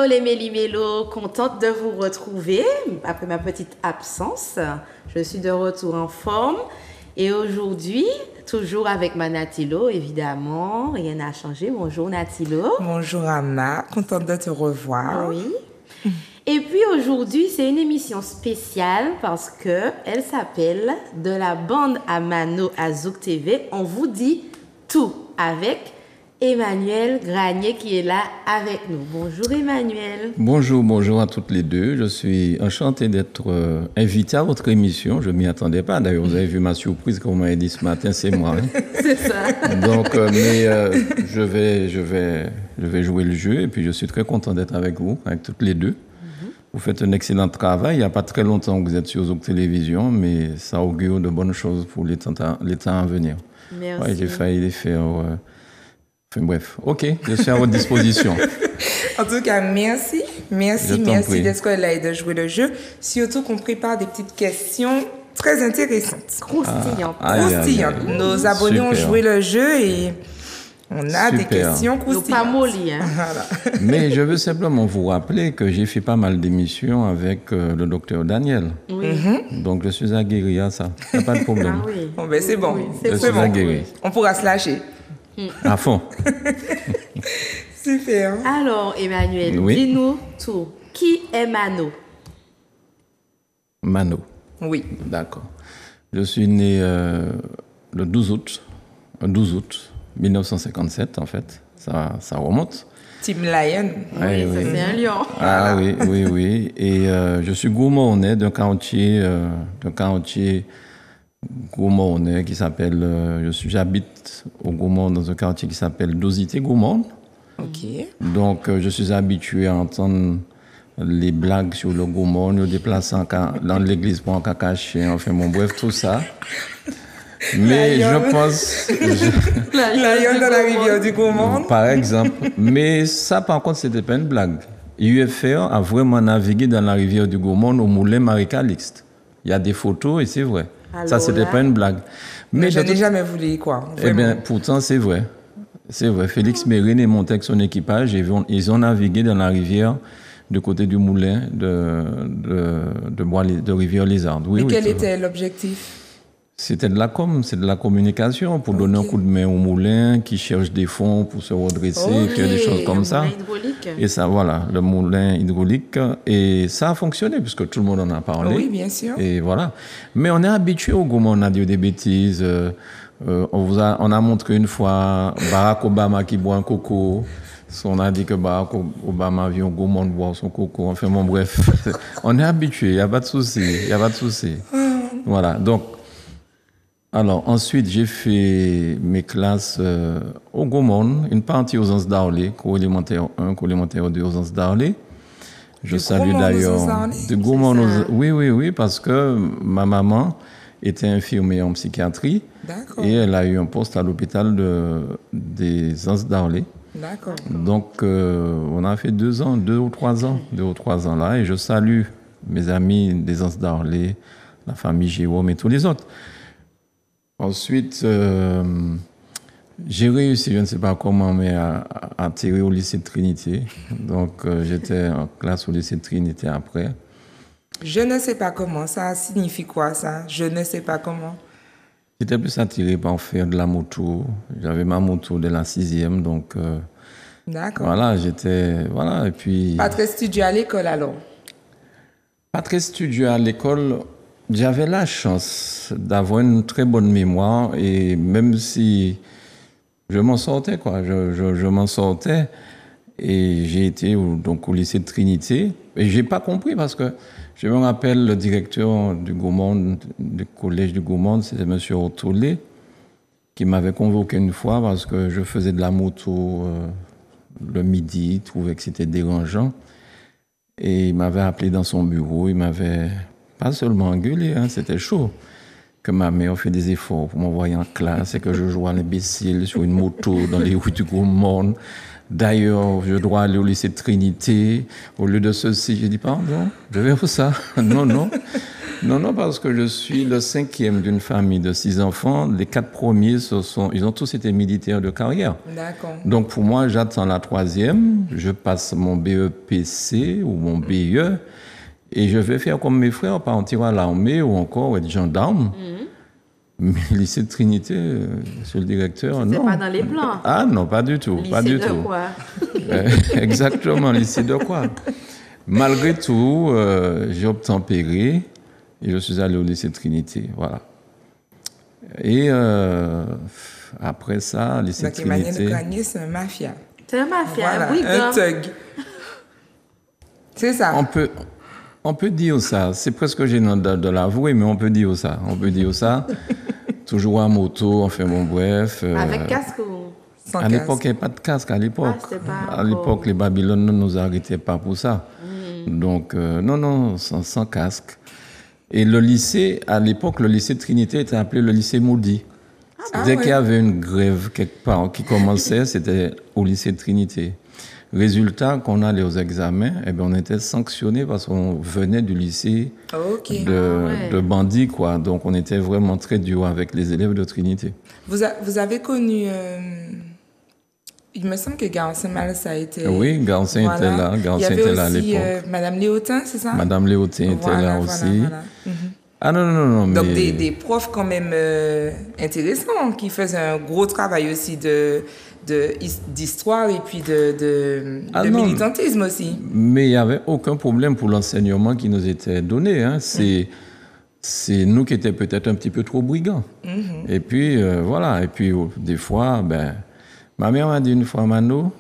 Hello les Méli-Mélos, contente de vous retrouver après ma petite absence. Je suis de retour en forme et aujourd'hui, toujours avec ma Natilo, évidemment, rien n'a changé. Bonjour Natilo. Bonjour Anna, contente de te revoir. Oui. Et puis aujourd'hui, c'est une émission spéciale parce que elle s'appelle De la bande à Mano à Zouk TV. On vous dit tout avec Emmanuel Granier qui est là avec nous. Bonjour Emmanuel. Bonjour à toutes les deux. Je suis enchanté d'être invité à votre émission. Je ne m'y attendais pas. D'ailleurs, vous avez vu ma surprise comme on m'avait dit ce matin, c'est moi. Hein. C'est ça. Donc, je vais jouer le jeu et puis je suis très content d'être avec vous, avec toutes les deux. Vous faites un excellent travail. Il n'y a pas très longtemps que vous êtes sur Zouk Télévision, mais ça augure de bonnes choses pour les temps à venir. Merci. Ouais, j'ai failli les faire... Enfin, bref, ok, je suis à votre disposition. En tout cas, merci d'être là et de jouer le jeu. Surtout qu'on prépare des petites questions très intéressantes. Croustillantes. Croustillantes. Nos abonnés ont joué le jeu et on a des questions croustillantes. Pas molli, hein. Voilà. Mais je veux simplement vous rappeler que j'ai fait pas mal d'émissions avec le docteur Daniel. Oui. Donc je suis aguerri à ça. Il n'y a pas de problème. Ah oui. Bon, ben c'est bon. Oui, Je suis aguerri. On pourra se lâcher. À fond. Super. Alors Emmanuel, Oui. dis-nous tout. Qui est Mano? Mano. Oui. D'accord. Je suis né le 12 août 1957 en fait. Ça remonte. Team Lion. Oui, ça c'est un lion. Ah oui. Et je suis gourmandais d'un quartier gourmandais qui s'appelle... j'habite au Gourmand dans un quartier qui s'appelle Dosité Gourmand. Ok. Donc je suis habitué à entendre les blagues sur le Gourmand, le déplaçant dans l'église pour un cacaché, enfin bon bref, tout ça. Mais je pense... Lion dans la rivière du Gourmand. Par exemple. Mais ça, par contre, c'était pas une blague. UFR a vraiment navigué dans la rivière du Gourmand au moulin Marie-Calixte. Il y a des photos et c'est vrai. Alors ça, c'était là, pas une blague. Mais je n'ai jamais voulu y croire. Eh bien, pourtant, c'est vrai. C'est vrai. Félix Mérine est monté avec son équipage et ils ont navigué dans la rivière du côté du moulin de Rivière-Lézarde. Oui, Et quel c'est était l'objectif? C'était de la c'est de la communication pour donner un coup de main au moulin qui cherche des fonds pour se redresser, faire des choses comme ça. Un moulin hydraulique. Et ça, voilà, le moulin hydraulique. Et ça a fonctionné puisque tout le monde en a parlé. Oui, bien sûr. Et voilà. Mais on est habitué au Gourmand, on a dit des bêtises. On a montré une fois Barack Obama qui boit un coco. On a dit que Barack Obama vient au Gourmand boire son coco. Enfin bon, bref. On est habitué, il n'y a pas de souci. Voilà, donc... Alors, ensuite, j'ai fait mes classes au Gourmand, une partie aux Anses d'Arlé, cours élémentaire 1, cours élémentaire 2 aux Anses d'Arlé. Je salue d'ailleurs... De Gourmand oui, parce que ma maman était infirmière en psychiatrie. D'accord. Et elle a eu un poste à l'hôpital des Anses d'Arlé. D'accord. Donc, on a fait 2 ou 3 ans là. Et je salue mes amis des Anses d'Arlé, la famille Jérôme et tous les autres. Ensuite, j'ai réussi, je ne sais pas comment, mais à atterrir au lycée de Trinité. Donc, j'étais en classe au lycée de Trinité après. Je ne sais pas comment. Ça signifie quoi, ça? Je ne sais pas comment. J'étais plus attiré par faire de la moto. J'avais ma moto de la 6e, donc... D'accord. Voilà, Voilà, et puis... Pas très studieux à l'école, alors? Pas très studieux à l'école... J'avais la chance d'avoir une très bonne mémoire et même si je m'en sortais, je m'en sortais et j'ai été au lycée de Trinité et j'ai pas compris parce que je me rappelle le directeur du Gourmand, du collège du Gourmand, c'était M. Ortolé qui m'avait convoqué une fois parce que je faisais de la moto le midi, il trouvait que c'était dérangeant et il m'avait appelé dans son bureau, il m'avait... Pas seulement engueulé, c'était chaud. Que ma mère fait des efforts pour m'envoyer en classe et que je joue à l'imbécile sur une moto dans les rues du Gourmand. D'ailleurs, je dois aller au lycée de Trinité. Au lieu de ceci, j'ai dit, pardon, je vais faire ça. Non. Non, parce que je suis le 5e d'une famille de 6 enfants. Les 4 premiers, ils ont tous été militaires de carrière. D'accord. Donc pour moi, j'attends la 3e, je passe mon BEPC ou mon BIE et je vais faire comme mes frères, partir à l'armée ou encore être gendarme. Mais lycée de Trinité, monsieur le directeur, non. C'est pas dans les plans. Ah non, pas du tout. Lycée pas du de tout. quoi? Exactement, lycée de quoi? Malgré tout, j'ai obtempéré et je suis allé au lycée de Trinité. Voilà. Et après ça, lycée de Trinité. Emmanuel Granier, c'est un mafia. C'est un mafia, Voilà, un brigand. un thug. C'est ça. On peut dire ça. C'est presque gênant de l'avouer, mais on peut dire ça. On peut dire ça. Toujours à moto, enfin bon, bref. Avec casque ou... Sans À l'époque, il n'y casque. avait pas de casque. À l'époque, Ah, c'était pas à l'époque, encore. les Babylone ne nous arrêtaient pas pour ça. Donc, non, sans casque. Et le lycée, à l'époque, le lycée de Trinité était appelé le lycée maudit. Dès qu'il y avait une grève quelque part qui commençait, c'était au lycée de Trinité. Résultat, quand on allait aux examens, eh bien, on était sanctionné parce qu'on venait du lycée Ok. de bandits, quoi. Donc, on était vraiment très dur avec les élèves de Trinité. Vous avez connu... il me semble que Garcin Mal, ça a été... Oui, Garcin était là. Garcin était là à Il y l'époque. avait aussi Madame Léotin, c'est ça? Madame Léotin était là aussi. Voilà. Mhm. Ah non, mais... Donc, des profs quand même intéressants qui faisaient un gros travail aussi d'histoire et puis de non. militantisme aussi. Mais il n'y avait aucun problème pour l'enseignement qui nous était donné. Hein. C'est nous qui étions peut-être un petit peu trop brigands. Et puis, voilà. Et puis, des fois, ma mère m'a dit une fois, Mano,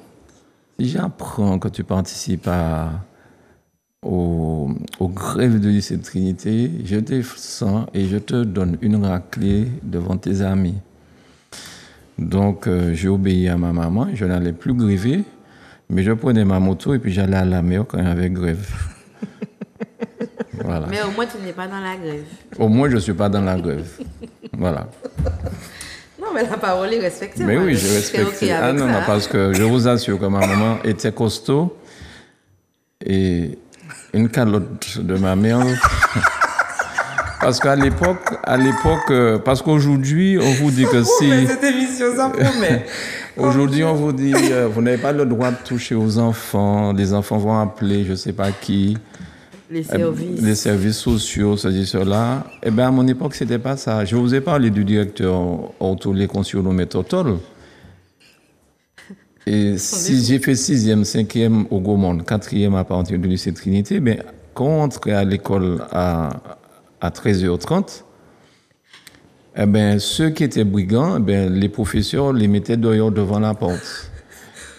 si j'apprends que tu participes aux grèves du lycée de Trinité, je descends et je te donne une raclée devant tes amis. Donc, j'ai obéi à ma maman, je n'allais plus gréver, mais je prenais ma moto et puis j'allais à la mer quand il y avait grève. Voilà. Mais au moins, tu n'es pas dans la grève. Au moins, je ne suis pas dans la grève. Voilà. Non, mais la parole est respectée. Mais moi. oui, je respecte. Ok avec non, ça. parce que je vous assure que ma maman était costaud et une calotte de ma mère. Parce qu'à l'époque, parce qu'aujourd'hui, on vous dit que si... Mais cette émission, ça promet. Aujourd'hui, on vous dit, vous n'avez pas le droit de toucher aux enfants, les enfants vont appeler je ne sais pas qui. Les services. Les services sociaux, ceci, cela. Eh bien, à mon époque, ce n'était pas ça. Je vous ai parlé du directeur Ortolé Consiolomé Totol. Et si j'ai fait 6e, 5e au Gaumont, 4e à partir du lycée Trinité, quand on entrait à l'école à 13h30, eh bien, ceux qui étaient brigands, les professeurs les mettaient dehors devant la porte.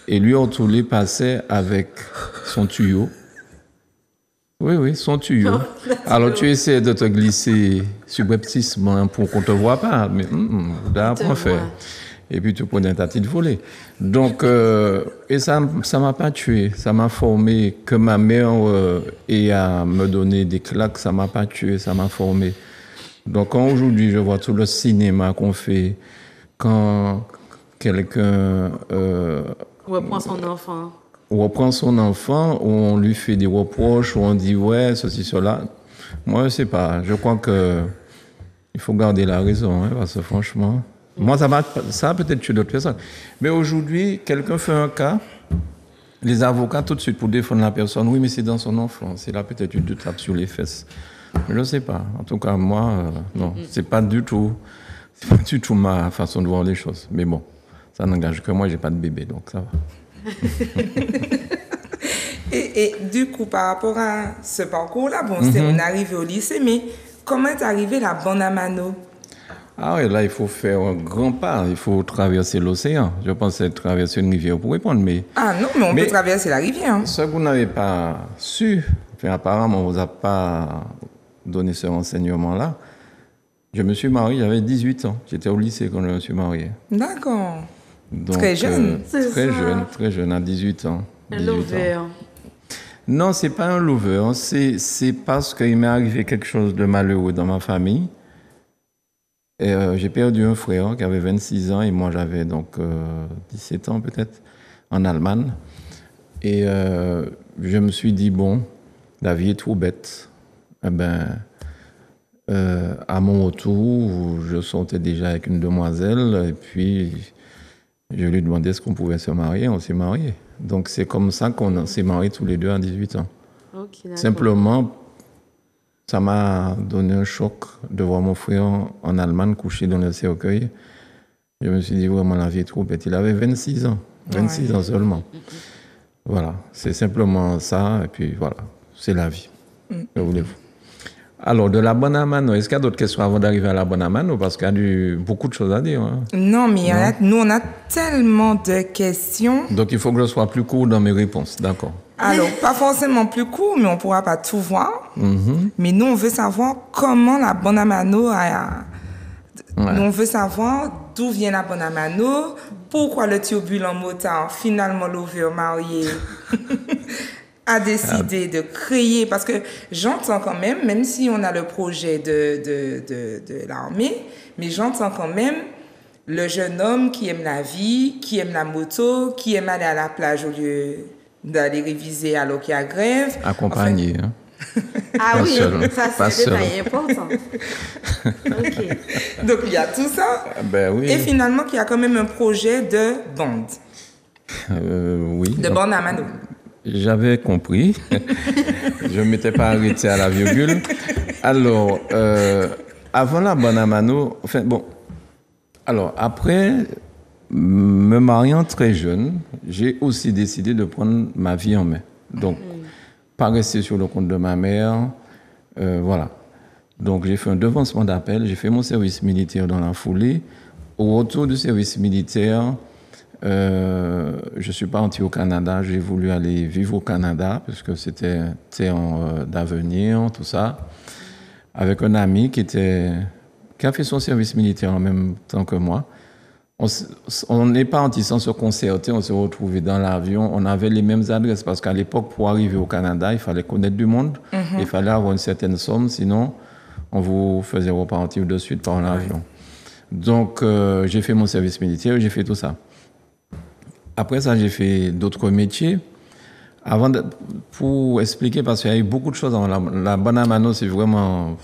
Et lui, Ortolé passait avec son tuyau. Oui, son tuyau. Alors, tu essaies de te glisser subrepticement pour qu'on ne te voit pas, mais d'apprendre faire. Et puis, tu prenais ta petite volée. Donc, et ça m'a pas tué. Ça m'a formé. Que ma mère ait à me donner des claques, ça m'a pas tué, ça m'a formé. Donc, quand aujourd'hui, je vois tout le cinéma qu'on fait, quand quelqu'un... reprend son enfant. On reprend son enfant, où on lui fait des reproches, où on dit ouais, ceci, cela. Moi, je sais pas. Je crois que il faut garder la raison, hein, parce que franchement, moi, ça a peut-être tué d'autres personnes. Mais aujourd'hui, quelqu'un fait un cas, les avocats, tout de suite, pour défendre la personne, oui, mais c'est dans son enfance. C'est là peut-être une tape sur les fesses. Je ne sais pas. En tout cas, moi, non, c'est pas du tout ma façon de voir les choses. Mais bon, ça n'engage que moi, j'ai pas de bébé, donc ça va. Et du coup, par rapport à ce parcours-là, on est arrivé au lycée, mais comment est arrivé la bande à Mano? Ah oui, là, il faut faire un grand pas. Il faut traverser l'océan. Je pensais traverser une rivière pour répondre, mais... Ah non, mais on peut traverser la rivière. Ce que vous n'avez pas su, apparemment, on ne vous a pas donné ce renseignement-là. Je me suis marié, j'avais 18 ans. J'étais au lycée quand je me suis marié. D'accord. Donc, très jeune. Très jeune, à 18 ans. Un lover. Non, c'est pas un lover. C'est parce qu'il m'est arrivé quelque chose de malheureux dans ma famille. Et j'ai perdu un frère qui avait 26 ans et moi j'avais donc 17 ans peut-être, en Allemagne. Et je me suis dit, bon, la vie est trop bête. Eh ben, À mon retour, je sortais déjà avec une demoiselle et puis je lui demandais est-ce qu'on pouvait se marier. On s'est mariés. Donc c'est comme ça qu'on s'est mariés tous les deux à 18 ans. Ok, Simplement, ça m'a donné un choc de voir mon frère en Allemagne couché dans le cercueil. Je me suis dit vraiment la vie est trop bête. Il avait 26 ans. 26 ans seulement. Voilà, c'est simplement ça, et puis voilà, c'est la vie. Que voulez-vous? Alors, de la bonne à mano, est-ce qu'il y a d'autres questions avant d'arriver à la bonne à mano? Parce qu'il y a beaucoup de choses à dire. Hein. Non, mais nous, on a tellement de questions. Donc, il faut que je sois plus court dans mes réponses, d'accord? Alors, pas forcément plus court, mais on ne pourra pas tout voir. Mais nous, on veut savoir comment la bonne à mano a... Nous, on veut savoir d'où vient la bonne à mano, pourquoi le turbulent motard, finalement l'ouvert marié, a décidé de créer, parce que j'entends quand même si on a le projet de l'armée, mais j'entends quand même le jeune homme qui aime la vie, qui aime la moto, qui aime aller à la plage au lieu d'aller réviser alors qu'il y a grève. Accompagné, enfin, hein. Ah oui, seul, ça c'est un détail important. Ok. Donc il y a tout ça. Ben oui. Et finalement, qu'il y a quand même un projet de bande. Oui. De bande à mano. J'avais compris. Je ne m'étais pas arrêté à la virgule. Alors, avant la bonne à mano, enfin bon. Alors, après me mariant très jeune, j'ai aussi décidé de prendre ma vie en main. Donc, pas rester sur le compte de ma mère. Voilà. Donc, j'ai fait un devancement d'appel. J'ai fait mon service militaire dans la foulée. Au retour du service militaire, je ne suis pas parti au Canada. J'ai voulu aller vivre au Canada parce que c'était terre d'avenir, tout ça. Avec un ami qui a fait son service militaire en même temps que moi. On n'est pas parti sans se concerter, on s'est retrouvés dans l'avion, on avait les mêmes adresses parce qu'à l'époque, pour arriver au Canada, il fallait connaître du monde, il fallait avoir une certaine somme, sinon on vous faisait repartir de suite par l'avion. Donc j'ai fait mon service militaire, j'ai fait tout ça. Après ça, j'ai fait d'autres métiers. Pour expliquer, parce qu'il y a eu beaucoup de choses. La bonne à mano, c'est vraiment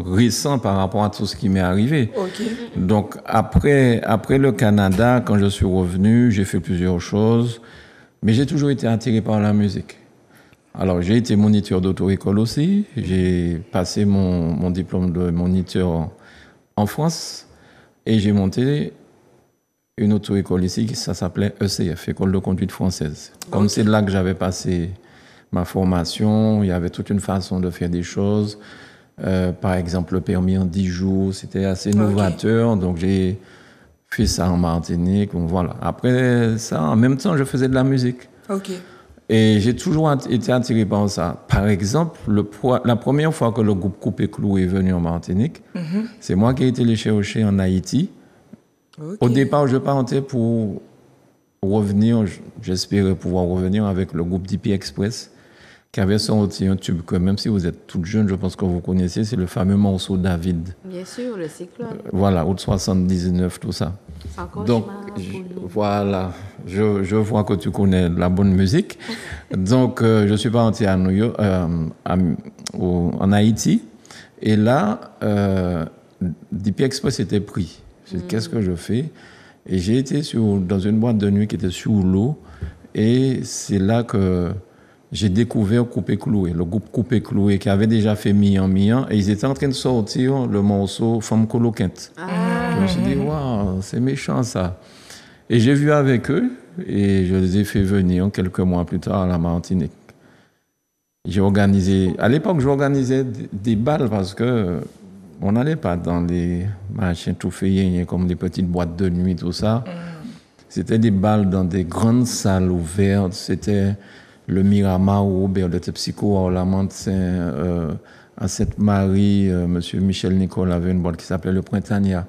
récent par rapport à tout ce qui m'est arrivé. Okay. Donc, après le Canada, quand je suis revenu, j'ai fait plusieurs choses. Mais j'ai toujours été attiré par la musique. Alors, j'ai été moniteur d'auto-école aussi. J'ai passé mon diplôme de moniteur en France. Et j'ai monté une auto-école ici, ça s'appelait ECF, École de conduite française. Comme c'est là que j'avais passé ma formation, il y avait toute une façon de faire des choses. Par exemple, le permis en 10 jours, c'était assez novateur, donc j'ai fait ça en Martinique. Donc voilà. Après ça, en même temps, je faisais de la musique. Et j'ai toujours été attiré par ça. Par exemple, la première fois que le groupe Coupé Clou est venu en Martinique, c'est moi qui ai été les chercher en Haïti. Au départ, je partais pour revenir, j'espérais pouvoir revenir avec le groupe DP Express, qui avait sorti un tube que même si vous êtes toute jeune, je pense que vous connaissez, c'est le fameux morceau David. Bien sûr, le cyclone. Voilà, août 79, tout ça. Donc, voilà, je vois que tu connais la bonne musique. Donc, je suis parti à New York, en Haïti, et là, DP Express était pris. Qu'est-ce que je fais? Et j'ai été dans une boîte de nuit qui était sur l'eau. Et c'est là que j'ai découvert Coupé Cloué, le groupe Coupé Cloué, qui avait déjà fait Mian Mian. Et ils étaient en train de sortir le morceau Femme Coloquinte. Je me suis dit, waouh, c'est méchant ça. Et j'ai vu avec eux et je les ai fait venir quelques mois plus tard à la Martinique. À l'époque, j'organisais des balles parce que on n'allait pas dans les machins tout faits comme des petites boîtes de nuit, tout ça. C'était des balles dans des grandes salles ouvertes. C'était le Miramar ou Robert de Tepsico à Orlamont, à Sainte-Marie. Monsieur Michel Nicole avait une boîte qui s'appelait le Printania.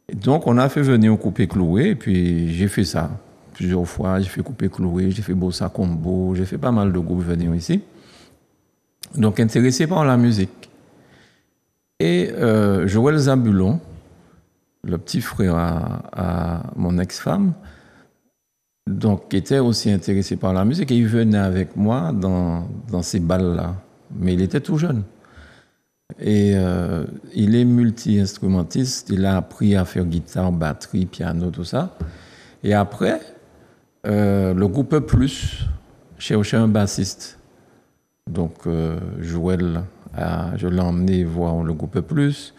Et donc, on a fait venir Coupé Cloué, et puis j'ai fait ça plusieurs fois. J'ai fait Coupé Cloué, j'ai fait Bossa Combo, j'ai fait pas mal de groupes venir ici. Donc, intéressé par la musique. Et Joël Zabulon, le petit frère à mon ex-femme, donc, qui était aussi intéressé par la musique, et il venait avec moi dans ces balles-là. Mais il était tout jeune. Et il est multi-instrumentiste. Il a appris à faire guitare, batterie, piano, tout ça. Et après, le groupe Plus cherchait un bassiste. Donc, Joël, je l'ai emmené voir le groupe Plus.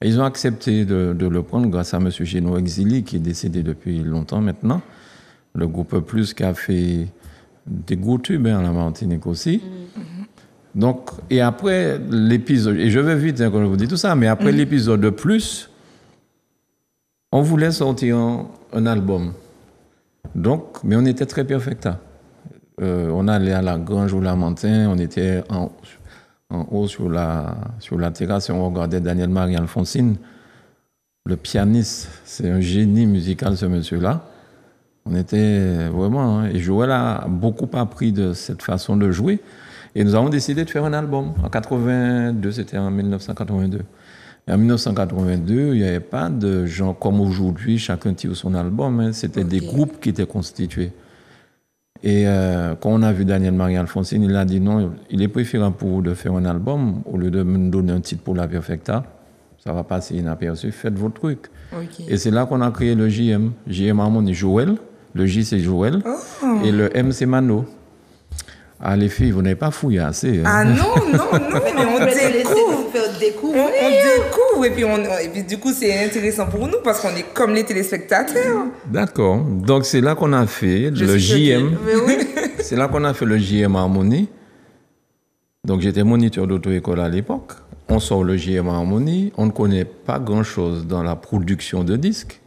Et ils ont accepté de le prendre grâce à M. Géno Exili, qui est décédé depuis longtemps maintenant. Le groupe Plus qui a fait des gros tubes à la Martinique aussi. Donc, et après l'épisode, et je vais vite quand je vous dis tout ça, mais après l'épisode de Plus, on voulait sortir un album. Donc, mais on était très perfecta. On allait à la Grange ou la Mantin, on était en haut sur la terrasse et on regardait Daniel Marie Alphonsine, le pianiste. C'est un génie musical, ce monsieur-là. On était vraiment... Hein, et Joël a beaucoup appris de cette façon de jouer. Et nous avons décidé de faire un album. En 82, c'était en 1982. Et en 1982, il n'y avait pas de gens comme aujourd'hui, chacun tire son album. Hein. C'était des groupes qui étaient constitués. Et quand on a vu Daniel Marie Alphonsine, il a dit non, il est préférable pour vous de faire un album au lieu de me donner un titre pour la Perfecta. Ça va passer inaperçu, faites votre truc. Et c'est là qu'on a créé le JM. JM Harmonie Joël, le J c'est Joël, et le M c'est Mano. Ah, les filles, vous n'avez pas fouillé assez. Hein. Ah non, mais on découvre. On découvre, et puis du coup, c'est intéressant pour nous parce qu'on est comme les téléspectateurs. D'accord. Donc, c'est là qu'on a fait le JM. C'est là qu'on a fait le JM Harmonie. Donc, j'étais moniteur d'auto-école à l'époque. On sort le JM Harmonie. On ne connaît pas grand-chose dans la production de disques.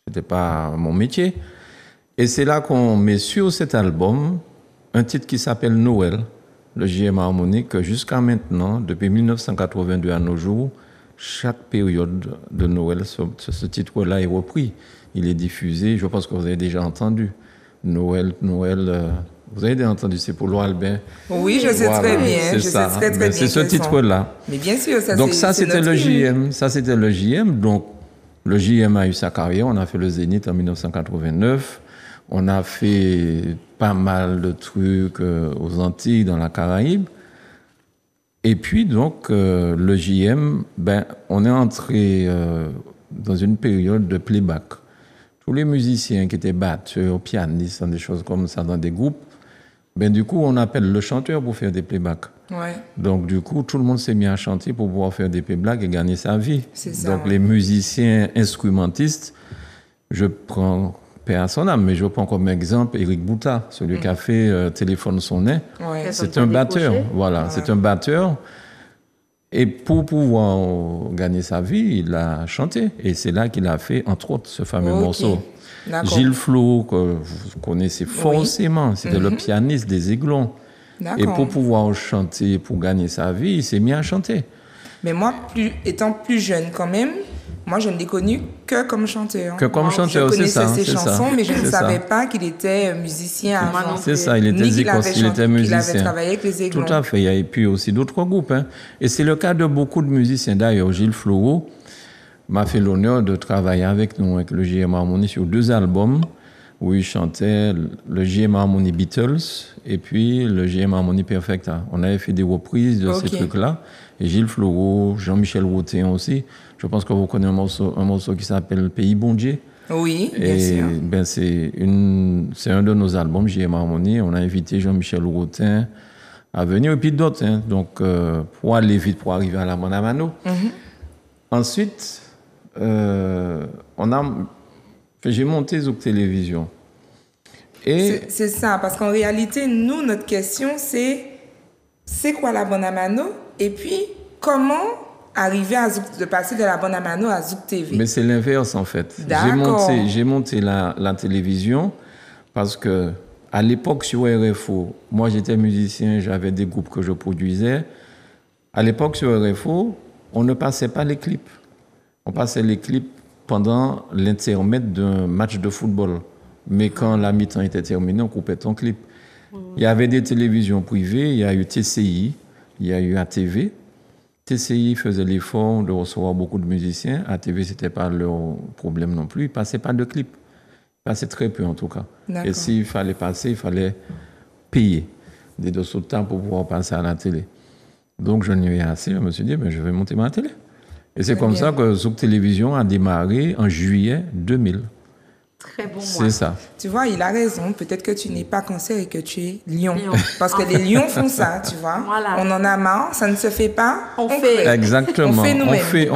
Ce n'était pas mon métier. Et c'est là qu'on met sur cet album un titre qui s'appelle Noël, le JM Harmonie, que jusqu'à maintenant, depuis 1982 à nos jours, chaque période de Noël, ce titre-là est repris. Il est diffusé, je pense que vous avez déjà entendu. Noël, vous avez déjà entendu, c'est pour Laura Albin. Oui, je sais très bien. C'est ce titre-là. Mais bien sûr, donc ça, c'était le JM. Ça, c'était le JM. Donc, le JM a eu sa carrière. On a fait le Zénith en 1989. On a fait pas mal de trucs aux Antilles, dans la Caraïbe. Et puis, donc, le JM, on est entré dans une période de playback. Tous les musiciens qui étaient batteurs, pianistes, des choses comme ça dans des groupes, du coup, on appelle le chanteur pour faire des playbacks. Ouais. Donc, du coup, tout le monde s'est mis à chanter pour pouvoir faire des playbacks et gagner sa vie. C'est ça, donc, les musiciens instrumentistes, je prends... à son âme, mais je prends comme exemple Éric Bouta, celui qui a fait Téléphone sonné. Ouais. C'est un batteur, voilà, c'est un batteur. Et pour pouvoir gagner sa vie, il a chanté. Et c'est là qu'il a fait, entre autres, ce fameux morceau. D'accord. Gilles Flo, que vous connaissez forcément, c'était le pianiste des Aiglons. Et pour pouvoir chanter, pour gagner sa vie, il s'est mis à chanter. Mais moi, étant plus jeune quand même, moi, je ne l'ai connu que comme chanteur. Que comme chanteur, c'est ça. Je connaissais ses chansons, mais je ne savais pas qu'il était musicien avant. C'est ça, il était musicien. Il avait travaillé avec les Aiglons. Tout à fait, il y a puis aussi d'autres groupes. Hein. Et c'est le cas de beaucoup de musiciens. D'ailleurs, Gilles Floro m'a fait l'honneur de travailler avec nous, avec le JM Harmonie, sur 2 albums où il chantait le JM Harmonie Beatles et puis le JM Harmonie Perfecta. On avait fait des reprises de ces trucs-là. Et Gilles Floro, Jean-Michel Routin aussi. Je pense que vous connaissez un morceau qui s'appelle Pays Bon Dieu. Oui, bien sûr. C'est un de nos albums, JM Harmonie. On a invité Jean-Michel Routin à venir, et puis d'autres. Hein. Donc, pour aller vite, pour arriver à la Bande à Mano. Ensuite, j'ai monté Zouk Télévision. Et c'est ça, parce qu'en réalité, nous, notre question, c'est quoi la Bande à Mano? Et puis, comment arriver de passer de la Bande à Mano à Zouk TV? Mais c'est l'inverse, en fait. J'ai monté la télévision parce que à l'époque, sur RFO, moi, j'étais musicien, j'avais des groupes que je produisais. À l'époque, sur RFO, on ne passait pas les clips. On passait les clips pendant l'intermède d'un match de football. Mais quand la mi-temps était terminée, on coupait ton clip. Il y avait des télévisions privées, il y a eu TCI, il y a eu ATV. TCI faisait l'effort de recevoir beaucoup de musiciens. ATV, ce n'était pas leur problème non plus. Ils ne passaient pas de clips. Ils passaient très peu, en tout cas. D'accord. Et s'il fallait passer, il fallait payer des dossiers de temps pour pouvoir passer à la télé. Donc, je n'y ai assez. Je me suis dit, mais je vais monter ma télé. Et c'est comme ça que Zouk Télévision a démarré en juillet 2000. Très bon mois. C'est ça. Tu vois, il a raison. Peut-être que tu n'es pas cancer et que tu es lion. Parce que les lions font ça, tu vois. Voilà. On en a marre, ça ne se fait pas. On fait. Exactement. On fait nous-mêmes.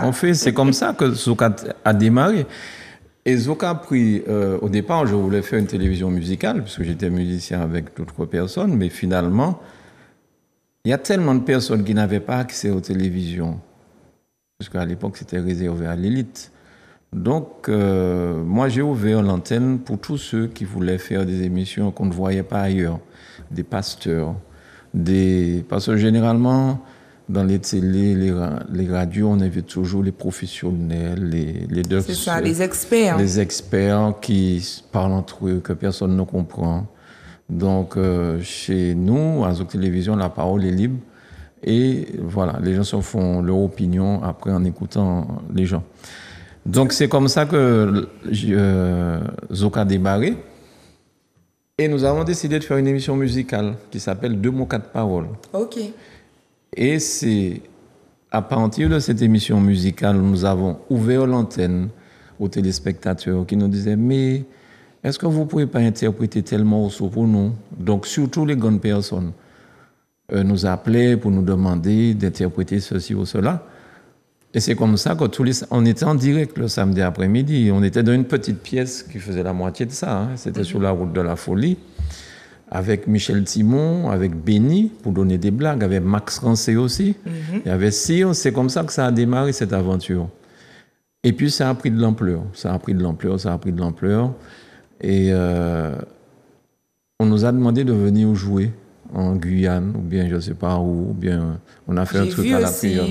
On fait. C'est comme ça que Zouk a démarré. Et Zouk a pris, au départ, je voulais faire une télévision musicale, puisque j'étais musicien avec d'autres personnes, mais finalement, il y a tellement de personnes qui n'avaient pas accès aux télévisions, puisqu'à l'époque, c'était réservé à l'élite. Donc, moi, j'ai ouvert l'antenne pour tous ceux qui voulaient faire des émissions qu'on ne voyait pas ailleurs, des pasteurs, parce que généralement, dans les télés, les radios, on invite toujours les professionnels, les docteurs. C'est ça, les experts. Les experts qui parlent entre eux, que personne ne comprend. Donc, chez nous, à Zouk Télévision, la parole est libre. Et voilà, les gens se font leur opinion après en écoutant les gens. Donc, c'est comme ça que Zouk a démarré. Et nous avons décidé de faire une émission musicale qui s'appelle 2 mots, 4 paroles. OK. Et c'est à partir de cette émission musicale, nous avons ouvert l'antenne aux téléspectateurs qui nous disaient « Mais est-ce que vous ne pouvez pas interpréter tel morceau pour nous ?» Donc, surtout les grandes personnes nous appelaient pour nous demander d'interpréter ceci ou cela. Et c'est comme ça que on était en direct le samedi après-midi. On était dans une petite pièce qui faisait la moitié de ça. Hein. C'était sur la route de la Folie, avec Michel Timon, avec Benny, pour donner des blagues, avec Max Rancé aussi. Il y avait Cyr. C'est comme ça que ça a démarré, cette aventure. Et puis, ça a pris de l'ampleur. Ça a pris de l'ampleur. Et on nous a demandé de venir jouer en Guyane, ou bien je ne sais pas où, ou bien on a fait un truc à la prière.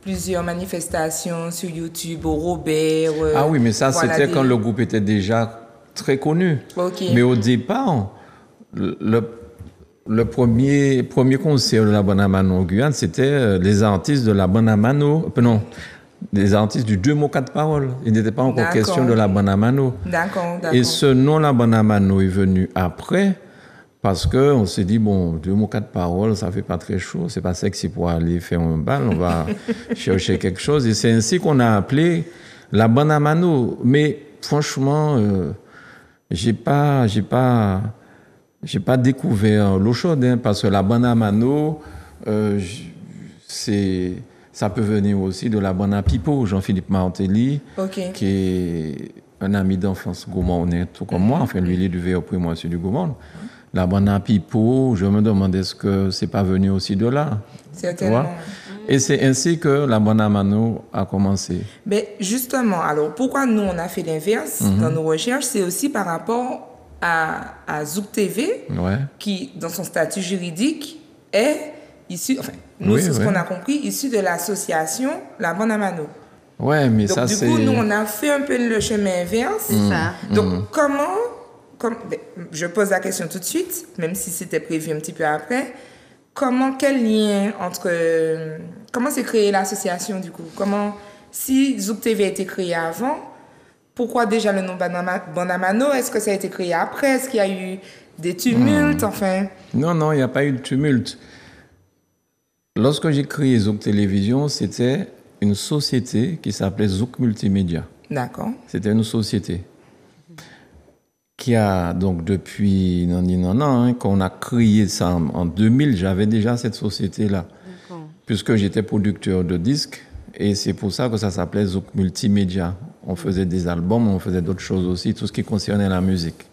Plusieurs manifestations sur YouTube, au Robert. Ah oui, mais ça, voilà, c'était quand le groupe était déjà très connu. Okay. Mais au départ, le premier concert de la Bonne Amano en Guyane, c'était les artistes de la Bonne Amano. Non, les artistes du 2 mots, 4 paroles. Il n'était pas encore question de la Bonne Amano. D'accord. Et ce nom, la Bonne Amano, est venu après. Parce qu'on s'est dit, bon, 2 mots, 4 paroles, ça fait pas très chaud, c'est pas sexy pour aller faire un bal, on va chercher quelque chose. Et c'est ainsi qu'on a appelé la Bonne Amano. Mais franchement, j'ai pas découvert l'eau chaude, hein, parce que la Bonne Amano, ça peut venir aussi de la Bonne Pipo, Jean-Philippe Martelly, qui est un ami d'enfance gourmandais, tout comme moi. Enfin, lui, il est du Verpris, moi, je suis du Gourmand. La Bonne Pipo, je me demande est-ce que c'est pas venu aussi de là. Certainement. Et c'est ainsi que la Bonne Amano a commencé. Mais justement, alors pourquoi nous on a fait l'inverse dans nos recherches, c'est aussi par rapport à Zouk TV, qui dans son statut juridique est issu, enfin nous c'est ce qu'on a compris, issu de l'association La Bonne Amano. Ouais, mais donc, ça c'est. Du coup, nous on a fait un peu le chemin inverse. Donc je pose la question tout de suite, même si c'était prévu un petit peu après. Quel lien entre... Comment s'est créée l'association, du coup? Si Zouk TV a été créé avant, pourquoi déjà le nom Bonne Amano? Est-ce que ça a été créé après? Est-ce qu'il y a eu des tumultes, enfin? Non, il n'y a pas eu de tumulte. Lorsque j'ai créé Zouk Télévision, c'était une société qui s'appelait Zouk Multimédia. D'accord. C'était une société qui a donc depuis qu'on a créé ça en 2000, j'avais déjà cette société-là, puisque j'étais producteur de disques, et c'est pour ça que ça s'appelait Zouk Multimédia. On faisait des albums, on faisait d'autres choses aussi, tout ce qui concernait la musique.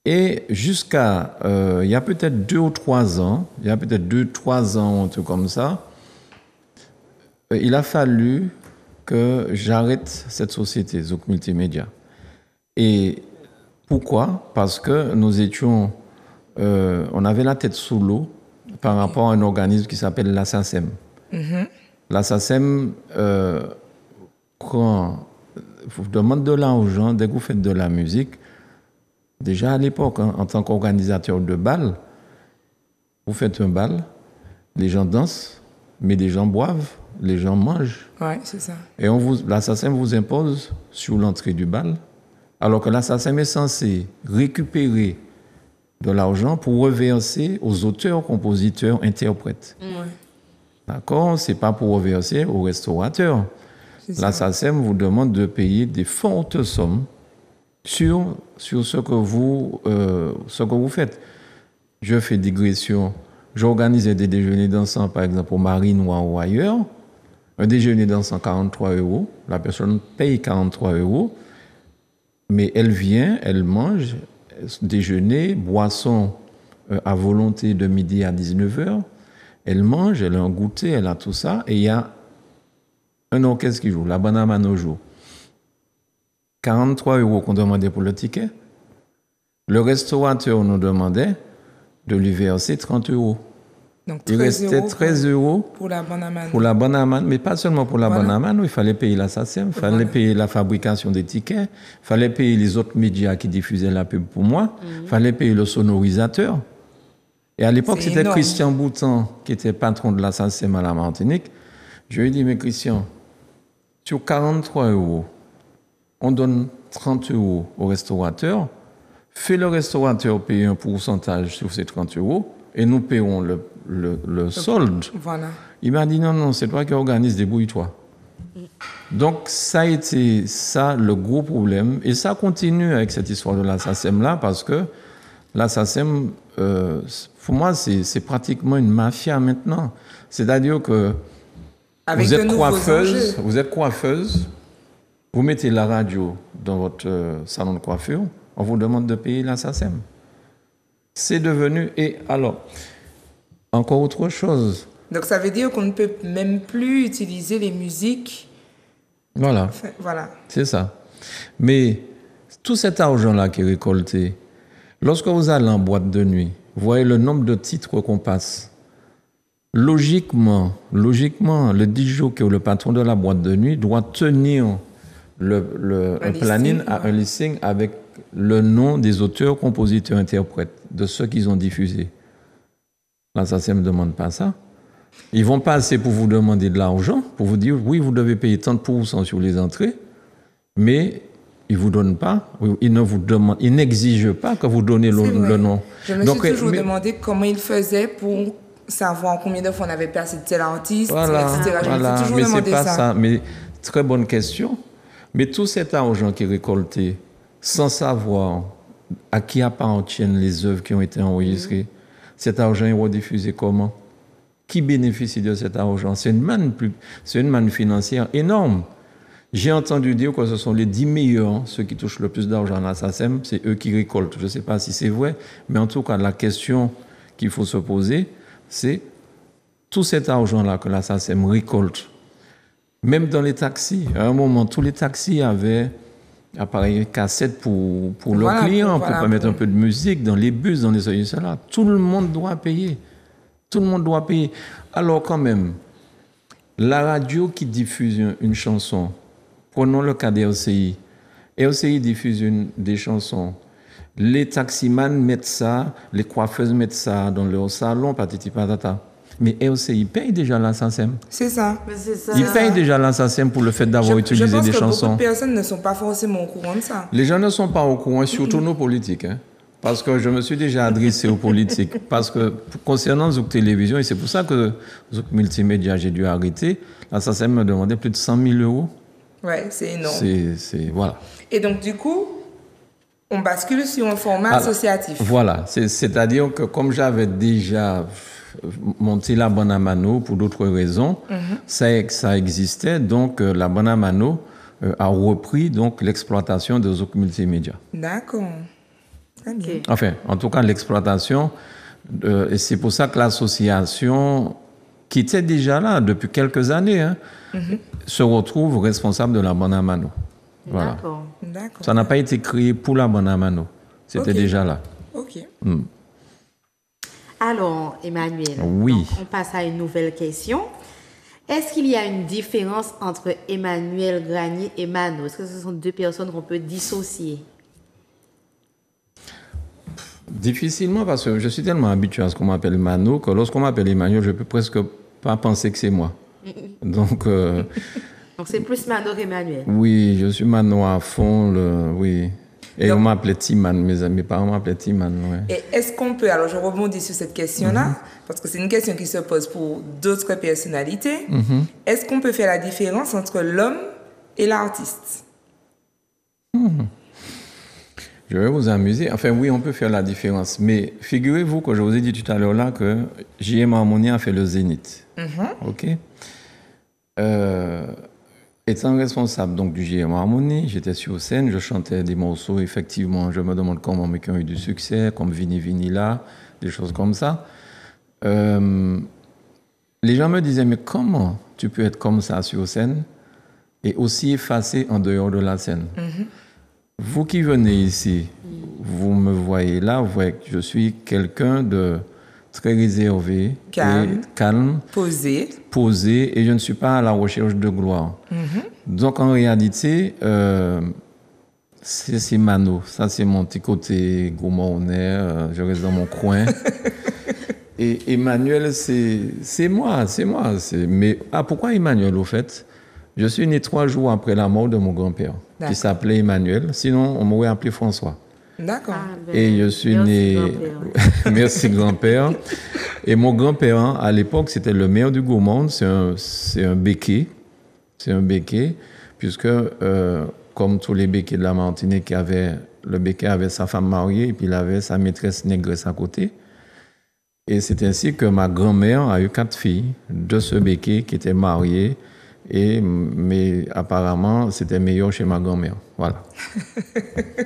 Et jusqu'à, il y a peut-être 2 ou 3 ans, un truc comme ça, il a fallu que j'arrête cette société, Zouk Multimédia. Et pourquoi? Parce que nous étions, on avait la tête sous l'eau par rapport à un organisme qui s'appelle l'ASSACEM. L'ASSACEM, quand vous demandez de l'argent, dès que vous faites de la musique, déjà à l'époque, en tant qu'organisateur de bal, vous faites un bal, les gens dansent, mais les gens boivent, les gens mangent. Ouais, c'est ça. Et l'ASSACEM vous impose sur l'entrée du bal. Alors que l'ASSACEM est censé récupérer de l'argent pour reverser aux auteurs, compositeurs, interprètes. D'accord? C'est pas pour reverser aux restaurateurs. La SACEM vous demande de payer des fortes sommes sur ce que vous faites. Je fais digression. J'organisais des déjeuners dansants, par exemple, au Marinois ou ailleurs. Un déjeuner dansant, 43 €. La personne paye 43 €. Mais elle vient, elle mange, déjeuner, boisson à volonté de midi à 19h. Elle mange, elle a un goûter, elle a tout ça. Et il y a un orchestre qui joue, la Bonne Amano joue. 43 € qu'on demandait pour le ticket. Le restaurateur nous demandait de lui verser 30 €. Donc, il restait 13 € pour la Bonne Amano. Pour la Bonne Amano, mais pas seulement pour la Bonne Amano, il fallait payer la SACEM, il fallait payer la fabrication des tickets, il fallait payer les autres médias qui diffusaient la pub pour moi, il fallait payer le sonorisateur. Et à l'époque, c'était énorme. Christian Boutan qui était patron de la SACEM à la Martinique. Je lui ai dit, mais Christian, sur 43 €, on donne 30 € au restaurateur, fais le restaurateur payer un pourcentage sur ces 30 € et nous paierons le solde. Voilà. Il m'a dit, non, c'est toi qui organise, débrouille-toi. Donc, ça a été ça le gros problème. Et ça continue avec cette histoire de la SACEM-là, parce que la SACEM, pour moi, c'est pratiquement une mafia maintenant. C'est-à-dire que vous êtes coiffeuse, vous mettez la radio dans votre salon de coiffure, on vous demande de payer la SACEM. C'est devenu... Et alors, encore autre chose. Donc, ça veut dire qu'on ne peut même plus utiliser les musiques. Voilà. Enfin, voilà. C'est ça. Mais tout cet argent-là qui est récolté, lorsque vous allez en boîte de nuit, vous voyez le nombre de titres qu'on passe. Logiquement, le DJ ou le patron de la boîte de nuit doit tenir un planning, un listing avec le nom des auteurs, compositeurs, interprètes, de ceux qu'ils ont diffusés. La SACEM ne demande pas ça. Ils vont passer pour vous demander de l'argent, pour vous dire, oui, vous devez payer 30% sur les entrées, mais ils ne vous donnent pas, ils n'exigent pas que vous donnez le nom. Je me suis toujours demandé comment ils faisaient pour savoir combien de fois on avait placé tel artiste, etc. Je me suis toujours demandé ça. Mais très bonne question. Mais tout cet argent qui est récolté, sans savoir à qui appartiennent les œuvres qui ont été enregistrées, cet argent est rediffusé comment? Qui bénéficie de cet argent? C'est une manne financière énorme. J'ai entendu dire que ce sont les 10 meilleurs, ceux qui touchent le plus d'argent à la SACEM, c'est eux qui récoltent. Je ne sais pas si c'est vrai, mais en tout cas, la question qu'il faut se poser, c'est tout cet argent-là que la SACEM récolte. Même dans les taxis, à un moment, tous les taxis avaient appareil cassette pour leurs clients, pour mettre un peu de musique dans les bus, dans les cela. Tout le monde doit payer. Tout le monde doit payer. Alors quand même, la radio qui diffuse une chanson, prenons le cas des RCI. RCI diffuse des chansons. Les taximans mettent ça, les coiffeuses mettent ça dans leur salon, patati patata. Mais RCI paye déjà la SACEM. C'est ça. Ils payent déjà la SACEM pour le fait d'avoir utilisé des chansons. Je pense que beaucoup de personnes ne sont pas forcément au courant de ça. Les gens ne sont pas au courant, surtout nos politiques. Parce que je me suis déjà adressé aux politiques. Parce que concernant Zouk Télévision, et c'est pour ça que Zouk Multimédia, j'ai dû arrêter, la SACEM me demandait plus de 100 000 €. Ouais, c'est énorme. Voilà. Et donc, du coup, on bascule sur un format associatif. Voilà. C'est-à-dire que comme j'avais déjà monté la Bonne Amano pour d'autres raisons, ça existait. Donc, la Bonne Amano a repris donc, l'exploitation de Zouk Multimédia. D'accord. Okay. Enfin, en tout cas, l'exploitation, et c'est pour ça que l'association, qui était déjà là depuis quelques années, se retrouve responsable de la Bonne Amano. Voilà. D'accord. Ça n'a pas été créé pour la Bonne Amano. C'était déjà là. OK. Alors, Emmanuel, oui. On passe à une nouvelle question. Est-ce qu'il y a une différence entre Emmanuel Granier et Mano? Est-ce que ce sont deux personnes qu'on peut dissocier? Difficilement, parce que je suis tellement habitué à ce qu'on m'appelle Mano que lorsqu'on m'appelle Emmanuel, je peux presque pas penser que c'est moi. Donc c'est plus Mano qu'Emmanuel. Oui, je suis Mano à fond, oui. Et on m'appelait Timan, mes parents m'appelaient Timan. Ouais. Et est-ce qu'on peut, alors je rebondis sur cette question-là, parce que c'est une question qui se pose pour d'autres personnalités. Est-ce qu'on peut faire la différence entre l'homme et l'artiste? Je vais vous amuser. Enfin, oui, on peut faire la différence. Mais figurez-vous que je vous ai dit tout à l'heure là que J.M. Harmony a fait le Zénith. OK? Étant responsable donc, du J.M. Harmony, j'étais sur scène, je chantais des morceaux, effectivement, je me demande comment, mais qui ont eu du succès, comme Vini Vinila, des choses comme ça. Les gens me disaient, mais comment tu peux être comme ça sur scène et aussi effacé en dehors de la scène? Vous qui venez ici, vous me voyez là, vous voyez que je suis quelqu'un de très réservé, calme, posé, et je ne suis pas à la recherche de gloire. Donc en réalité, c'est Mano, ça c'est mon petit côté gourmandais, je reste dans mon coin. Et Emmanuel, c'est moi. Mais pourquoi Emmanuel au fait? Je suis né 3 jours après la mort de mon grand-père, qui s'appelait Emmanuel. Sinon, on m'aurait appelé François. D'accord. Et je suis né... Grand-père. Merci grand-père. Et mon grand-père, à l'époque, c'était le maire du Gaumont. C'est un béquet. C'est un béquet, puisque comme tous les béquets de la Martinique, le béquet avait sa femme mariée et puis il avait sa maîtresse négresse à côté. Et c'est ainsi que ma grand-mère a eu 4 filles de ce béquet qui étaient mariées. Mais apparemment, c'était meilleur chez ma grand-mère. Voilà.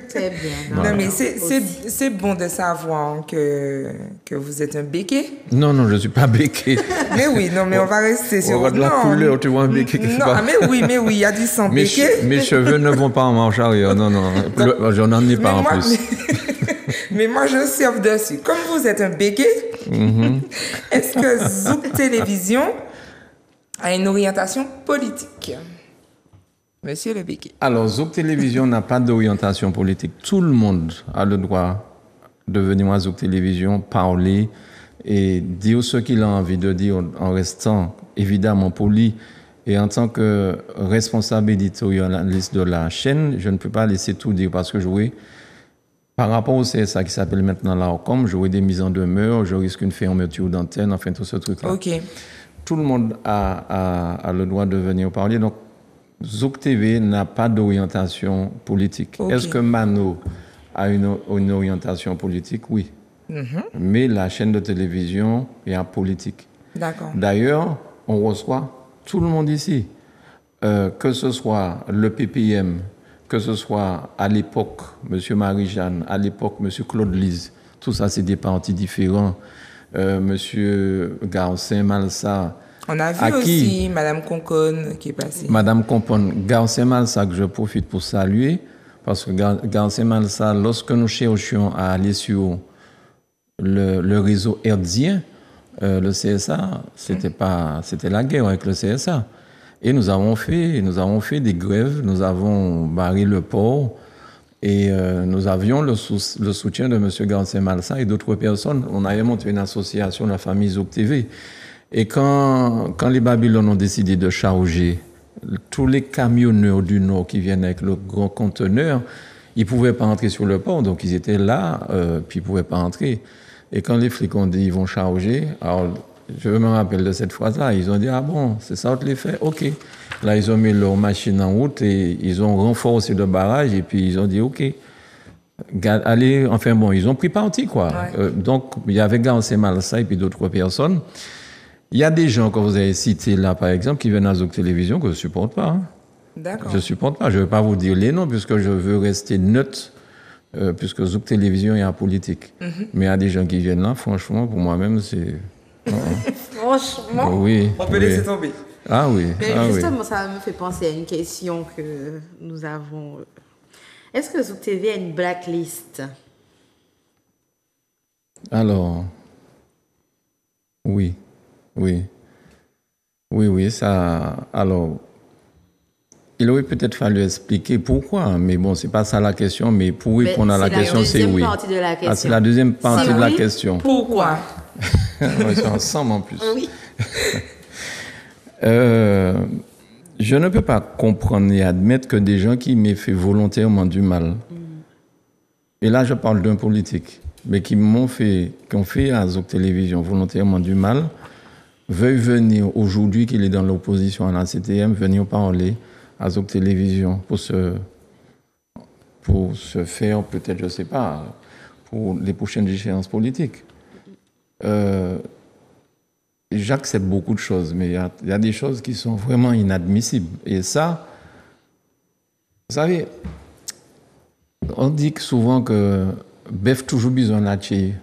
Très bien. Non, mais c'est bon de savoir que vous êtes un béquet. Non, je ne suis pas béquet. Mais oui, non, mais on va rester sur... On va de la couleur, tu vois un béquet. Non, mais oui, il y a du sang béquet. Mes cheveux ne vont pas en marche arrière. Non. Je n'en ai pas en plus. Mais moi, je surfe dessus. Comme vous êtes un béquet, est-ce que Zouk Télévision a une orientation politique? Monsieur le Béquet. Alors, Zouk Télévision n'a pas d'orientation politique. Tout le monde a le droit de venir à Zouk Télévision, parler et dire ce qu'il a envie de dire en restant évidemment poli. Et en tant que responsable éditorialiste de la chaîne, je ne peux pas laisser tout dire parce que par rapport au CSA qui s'appelle maintenant l'ARCOM, j'aurai des mises en demeure, je risque une fermeture d'antenne, enfin tout ce truc-là. OK. Tout le monde a le droit de venir parler. Donc, Zouk TV n'a pas d'orientation politique. Okay. Est-ce que Mano a une orientation politique? Oui. Mais la chaîne de télévision est apolitique. D'accord. D'ailleurs, on reçoit tout le monde ici. Que ce soit le PPM, que ce soit à l'époque M. Marie-Jeanne, à l'époque M. Claude Lise. Tout ça, c'est des partis différents. Monsieur Garcin Malsa. On a vu aussi Madame Concon qui est passée. Madame Concon, Garcin Malsa, que je profite pour saluer, parce que Garcin Malsa, lorsque nous cherchions à aller sur le réseau hertzien, le CSA, c'était la guerre avec le CSA. Et nous avons fait des grèves, nous avons barré le port. Et nous avions le soutien de M. Garcin Malsa et d'autres personnes. On avait monté une association, la famille Zouk TV. Et quand les Babylone ont décidé de charger tous les camionneurs du Nord qui viennent avec le grand conteneur, ils ne pouvaient pas entrer sur le port. Donc ils étaient là, puis ils ne pouvaient pas entrer. Et quand les flics ont dit ils vont charger, alors je me rappelle de cette phrase-là, ils ont dit « Ah bon, c'est ça que les fait? Ok ». Là, ils ont mis leur machine en route et ils ont renforcé le barrage et puis ils ont dit « Ok, allez ». Enfin bon, ils ont pris parti, quoi. Ouais. Donc, il y avait Garcin Malsa et puis d'autres personnes. Il y a des gens que vous avez cités là, par exemple, qui viennent à Zouk Télévision que je ne supporte pas. Hein. D'accord. Je ne supporte pas. Je ne vais pas vous dire les noms puisque je veux rester neutre, puisque Zouk Télévision est apolitique. Mais il y a des gens qui viennent là, franchement, pour moi-même, c'est... Franchement, oui, on peut laisser tomber. Ah oui. Mais justement, ça me fait penser à une question que nous avons. Est-ce que Zouk TV a une blacklist? Alors, oui, ça. Alors, il aurait peut-être fallu expliquer pourquoi, mais bon, c'est pas ça la question. Mais pour répondre à la question, c'est oui. C'est la deuxième partie de la question. Pourquoi? On est ensemble en plus. Oui. Je ne peux pas comprendre et admettre que des gens qui m'aient fait volontairement du mal et là je parle d'un politique, mais qui ont fait à Zouk Télévision volontairement du mal, veuille venir aujourd'hui qu'il est dans l'opposition à la CTM, venir parler à Zouk Télévision pour se faire peut-être, je ne sais pas, pour les prochaines échéances politiques. J'accepte beaucoup de choses, mais il y a des choses qui sont vraiment inadmissibles. Et ça, vous savez, on dit souvent que bœuf toujours besoin de la tchie.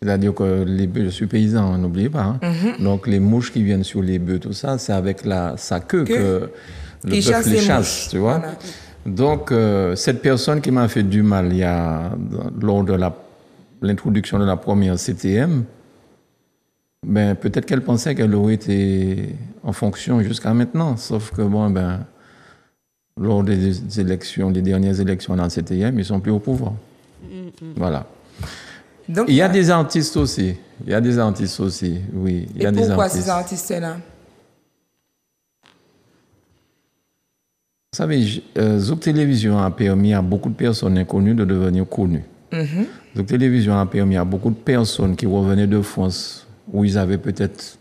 C'est-à-dire que les bœufs, je suis paysan, n'oubliez pas. Hein? Donc les mouches qui viennent sur les bœufs, tout ça, c'est avec sa queue que le bœuf les chasse, tu vois. Voilà. Donc cette personne qui m'a fait du mal lors de l'introduction de la première CTM, ben, peut-être qu'elle pensait qu'elle aurait été en fonction jusqu'à maintenant. Sauf que, bon, ben, lors des élections, des dernières élections dans le CTM, ils ne sont plus au pouvoir. Voilà. Donc, il y a des artistes aussi. Il y a des artistes aussi, oui. Et pourquoi ces artistes-là? Vous savez, Zouk Télévision a permis à beaucoup de personnes inconnues de devenir connues. Zouk Télévision a permis à beaucoup de personnes qui revenaient de France, où ils avaient peut-être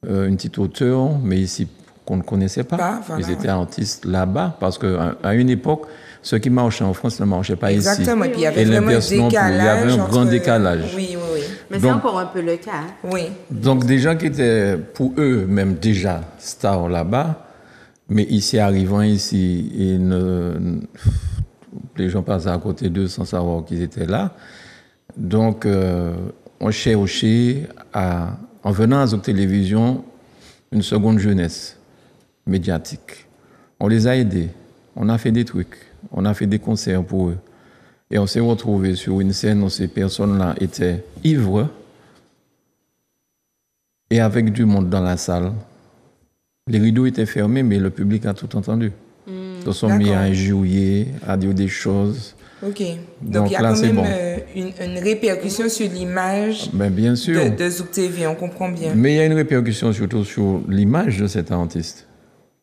une petite hauteur, mais ici, qu'on ne connaissait pas. Voilà, ils étaient artistes là-bas, parce qu'à une époque, ceux qui marchaient en France ne marchaient pas ici. Exactement, et puis il y avait vraiment un décalage. Il y avait un grand décalage. Oui. Mais c'est encore un peu le cas. Hein? Oui. Donc des gens qui étaient, pour eux, même déjà stars là-bas, mais ici, arrivant ici, les gens passaient à côté d'eux sans savoir qu'ils étaient là. Donc, on cherchait, en venant à Zouk Télévision, une seconde jeunesse médiatique. On les a aidés, on a fait des trucs, on a fait des concerts pour eux. Et on s'est retrouvés sur une scène où ces personnes-là étaient ivres et avec du monde dans la salle. Les rideaux étaient fermés, mais le public a tout entendu. Ils se sont mis à injurier, à dire des choses. Ok. Donc il y a là, quand même une répercussion sur l'image bien sûr. De Zouk TV, on comprend bien. Mais il y a une répercussion surtout sur l'image de cet artiste.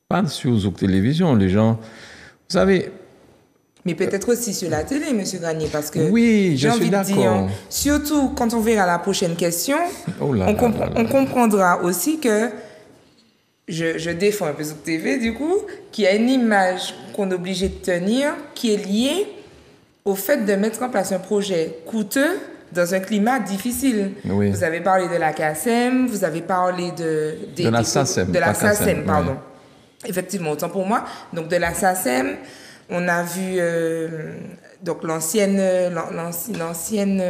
Pas sur Zouk Télévision. Les gens, vous savez... Mais peut-être aussi sur la télé, M. Granier, parce que oui, je suis d'accord. Surtout quand on verra la prochaine question, on comprendra aussi que je défends un peu Zouk TV, du coup, qu'il y a une image qu'on est obligé de tenir qui est liée au fait de mettre en place un projet coûteux dans un climat difficile. Oui. Vous avez parlé de la CACEM, vous avez parlé de la SACEM. De la SACEM, pardon. Oui. Effectivement, autant pour moi. Donc, de la SACEM, on a vu donc l'ancienne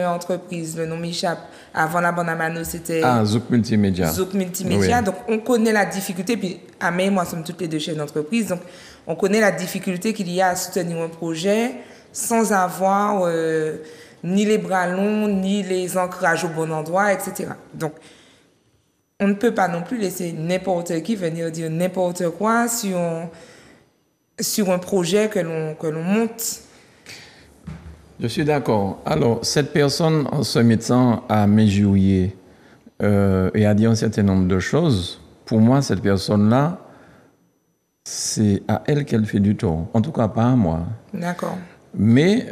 entreprise, le nom m'échappe, avant la bande à Mano, c'était... Zouk Multimédia. Zouk Multimédia. Oui. Donc, on connaît la difficulté, puis Amé et moi sommes toutes les deux chefs d'entreprise, donc on connaît la difficulté qu'il y a à soutenir un projet sans avoir ni les bras longs, ni les ancrages au bon endroit, etc. Donc, on ne peut pas non plus laisser n'importe qui venir dire n'importe quoi sur un projet que l'on monte. Je suis d'accord. Alors, cette personne, en se mettant à m'injurier et à dire un certain nombre de choses, pour moi, cette personne-là, c'est à elle qu'elle fait du tort. En tout cas, pas à moi. D'accord. Mais,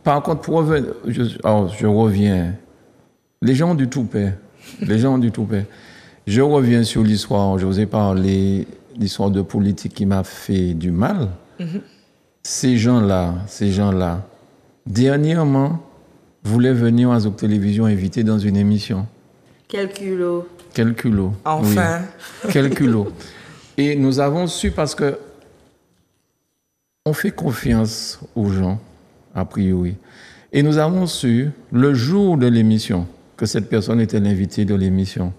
par contre, pour revenir, je reviens. Les gens ont du toupet. Les gens ont du toupet. Je reviens sur l'histoire. Je vous ai parlé l'histoire de politique qui m'a fait du mal. Mm-hmm. Ces gens-là, dernièrement, voulaient venir à Zouk Télévision inviter dans une émission. Quel culot. Quel culot. Enfin. Oui. Quel culot. Et nous avons su parce que on fait confiance aux gens, a priori. Et nous avons su, le jour de l'émission, que cette personne était l'invitée de l'émission.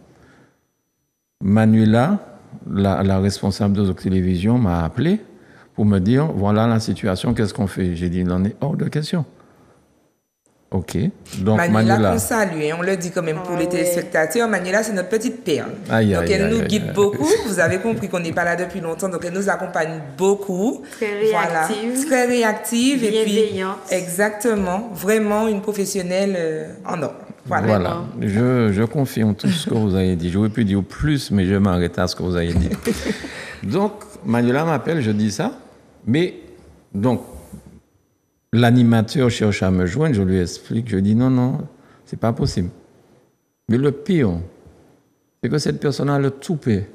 Manuela, la responsable de Zouk Télévision, m'a appelé pour me dire, voilà la situation, qu'est-ce qu'on fait? J'ai dit, il en est hors de question. OK. Donc, Manuela, on salue, et on le dit quand même pour les téléspectateurs, Manuela, c'est notre petite perle. Donc, elle nous guide beaucoup. Vous avez compris qu'on n'est pas là depuis longtemps, donc elle nous accompagne beaucoup. Très réactive. Voilà. Très réactive. Bienveillante. Et puis, exactement. Vraiment une professionnelle en or. Voilà. Je confirme tout ce que vous avez dit. J'aurais pu dire plus, mais je m'arrête à ce que vous avez dit. Donc, Manuela m'appelle, je dis ça. Mais, donc, l'animateur cherche à me joindre, je lui explique, je dis non, c'est pas possible. Mais le pire, c'est que cette personne a le toupet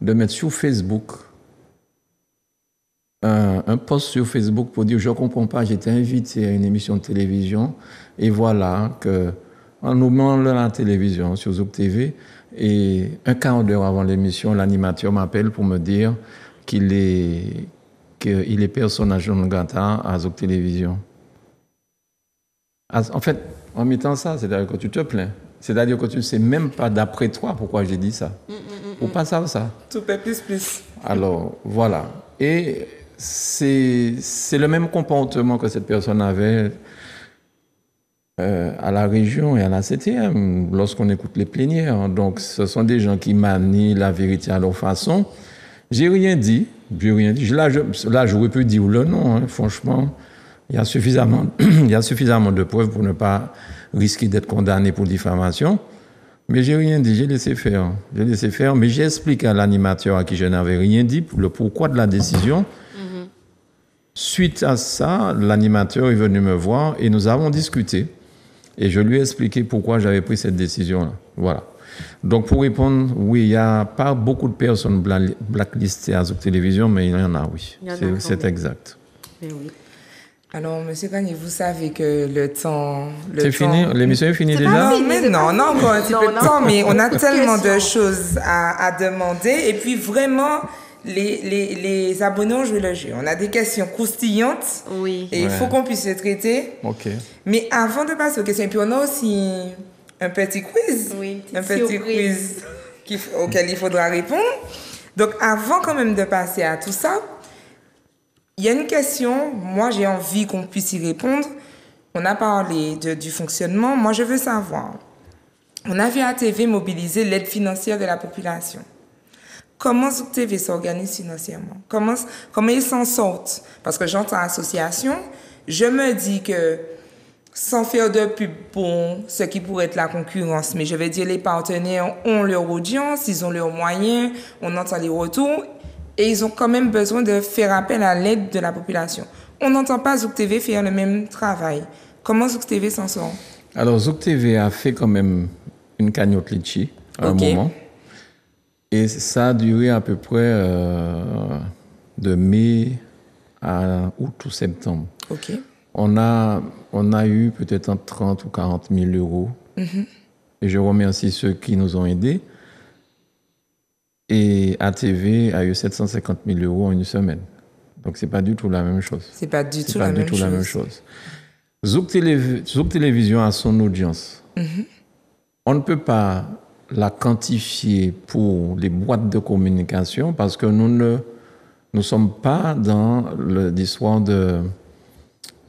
de mettre sur Facebook un post sur Facebook pour dire je ne comprends pas, j'étais invité à une émission de télévision et voilà qu'on nous met à la télévision sur Zouk TV et un quart d'heure avant l'émission, l'animateur m'appelle pour me dire qu'il est personnage non grata à Zouk Télévision. En fait, en mettant ça, c'est-à-dire que tu te plains. C'est-à-dire que tu ne sais même pas d'après toi pourquoi j'ai dit ça. Ou pas ça. Tout peut plus. Alors, voilà. Et c'est le même comportement que cette personne avait à la région et à la CTM lorsqu'on écoute les plénières. Donc, ce sont des gens qui manient la vérité à leur façon. J'ai rien dit. Là, j'aurais pu dire le nom, hein, franchement. Il y a suffisamment de preuves pour ne pas risquer d'être condamné pour diffamation. Mais j'ai rien dit, j'ai laissé faire, mais j'ai expliqué à l'animateur à qui je n'avais rien dit le pourquoi de la décision. Suite à ça, l'animateur est venu me voir et nous avons discuté. Et je lui ai expliqué pourquoi j'avais pris cette décision-là. Voilà. Donc, pour répondre, oui, il n'y a pas beaucoup de personnes blacklistées à Zouk Télévision, mais il y en a, oui. C'est exact. Mais oui. Alors, M. Gagné, vous savez que le temps... C'est fini? L'émission est finie déjà? Non, encore un petit peu de temps, mais on a tellement de choses à demander. Et puis, vraiment, les abonnés ont joué le jeu. On a des questions croustillantes. Oui. Et il faut qu'on puisse les traiter. OK. Mais avant de passer aux questions, et puis on a aussi un petit quiz. Oui, un petit quiz auquel il faudra répondre. Donc, avant quand même de passer à tout ça, il y a une question, moi j'ai envie qu'on puisse y répondre. On a parlé du fonctionnement. Moi, je veux savoir, on a vu ATV mobiliser l'aide financière de la population. Comment Zouk TV s'organise financièrement? Comment ils s'en sortent? Parce que j'entends association, je me dis que sans faire de pub pour ce qui pourrait être la concurrence, mais je vais dire les partenaires ont leur audience, ils ont leurs moyens, on entend les retours et ils ont quand même besoin de faire appel à l'aide de la population. On n'entend pas Zouk TV faire le même travail. Comment Zouk TV s'en sort? Alors, Zouk TV a fait quand même une cagnotte litchi à un moment. Et ça a duré à peu près de mai à août ou septembre. OK. On a eu peut-être entre 30 ou 40 000 euros. Et je remercie ceux qui nous ont aidés. Et ATV a eu 750 000 euros en une semaine. Donc, ce n'est pas du tout la même chose. C'est pas du tout la même chose. Zouk Télévision a son audience. On ne peut pas la quantifier pour les boîtes de communication parce que nous ne sommes pas dans l'histoire de...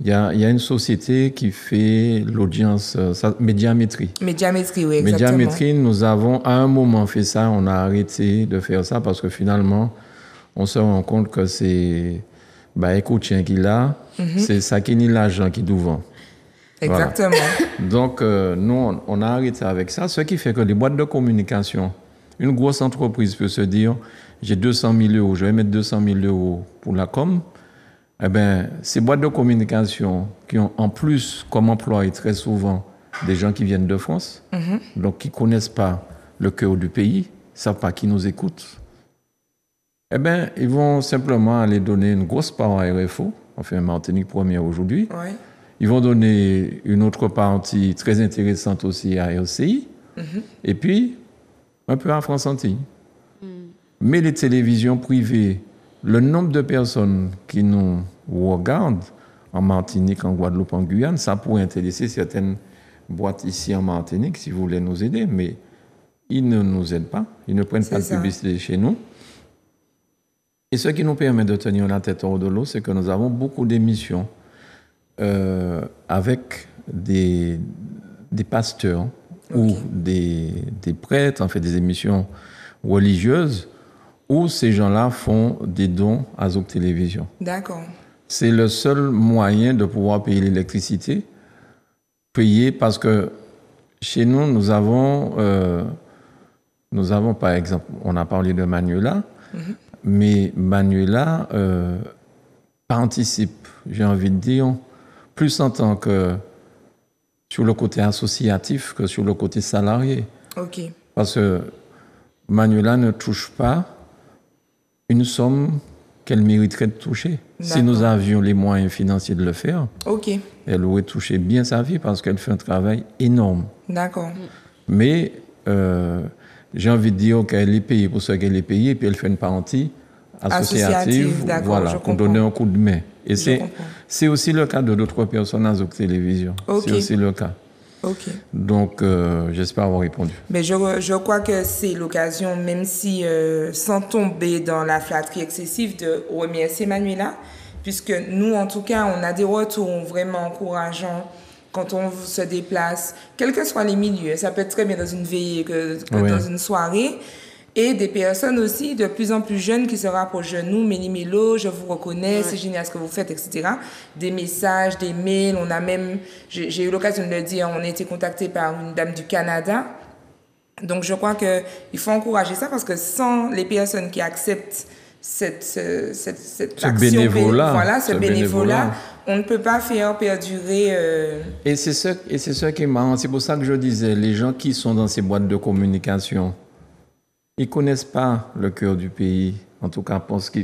Il y a une société qui fait l'audience, Médiamétrie. Médiamétrie, oui, exactement. Médiamétrie, nous avons à un moment fait ça, on a arrêté de faire ça parce que finalement, on se rend compte que c'est Écoutien qui l'a, c'est ça qui nie l'argent qui nous vend. Exactement. Voilà. Donc, nous, on a arrêté avec ça, ce qui fait que les boîtes de communication, une grosse entreprise peut se dire, j'ai 200 000 euros, je vais mettre 200 000 euros pour la com'. Eh bien, ces boîtes de communication qui ont en plus comme employés très souvent des gens qui viennent de France, donc qui ne connaissent pas le cœur du pays, ne savent pas qui nous écoute, eh bien, ils vont simplement aller donner une grosse part à RFO, enfin Martinique Première aujourd'hui. Ouais. Ils vont donner une autre partie très intéressante aussi à RCI, et puis un peu à France Antilles. Mais les télévisions privées, le nombre de personnes qui nous regardent en Martinique, en Guadeloupe, en Guyane, ça pourrait intéresser certaines boîtes ici en Martinique si vous voulez nous aider, mais ils ne nous aident pas, ils ne prennent pas de publicité chez nous. Et ce qui nous permet de tenir la tête hors de l'eau, c'est que nous avons beaucoup d'émissions avec des pasteurs ou des prêtres, en fait des émissions religieuses, où ces gens-là font des dons à Zouk Télévision. D'accord. C'est le seul moyen de pouvoir payer l'électricité, parce que chez nous, nous avons par exemple, on a parlé de Manuela, mais Manuela participe, j'ai envie de dire, plus en tant que sur le côté associatif que sur le côté salarié. OK. Parce que Manuela ne touche pas une somme qu'elle mériterait de toucher. Si nous avions les moyens financiers de le faire, OK. elle aurait touché bien sa vie parce qu'elle fait un travail énorme. D'accord. Mais j'ai envie de dire qu'elle est payée pour ce qu'elle est payée, et puis elle fait une partie associative, voilà, pour donner un coup de main. Et c'est aussi le cas de d'autres personnes à Zouk Télévision. Okay. C'est aussi le cas. OK. Donc, j'espère avoir répondu. Mais je crois que c'est l'occasion, même si sans tomber dans la flatterie excessive, de remercier Manuela, puisque nous, en tout cas, on a des retours vraiment encourageants quand on se déplace, quels que soient les milieux. Ça peut être très bien dans une veillée que dans une soirée. Et des personnes aussi de plus en plus jeunes qui se rapprochent de nous. Méli-Mélo, je vous reconnais, c'est génial ce que vous faites, etc. Des messages, des mails. On a même, j'ai eu l'occasion de le dire, on a été contacté par une dame du Canada. Donc, je crois qu'il faut encourager ça parce que sans les personnes qui acceptent cette action, bénévolat, on ne peut pas faire perdurer. Et c'est ça qui est marrant. C'est pour ça que je disais, les gens qui sont dans ces boîtes de communication, ils ne connaissent pas le cœur du pays, en tout cas parce que,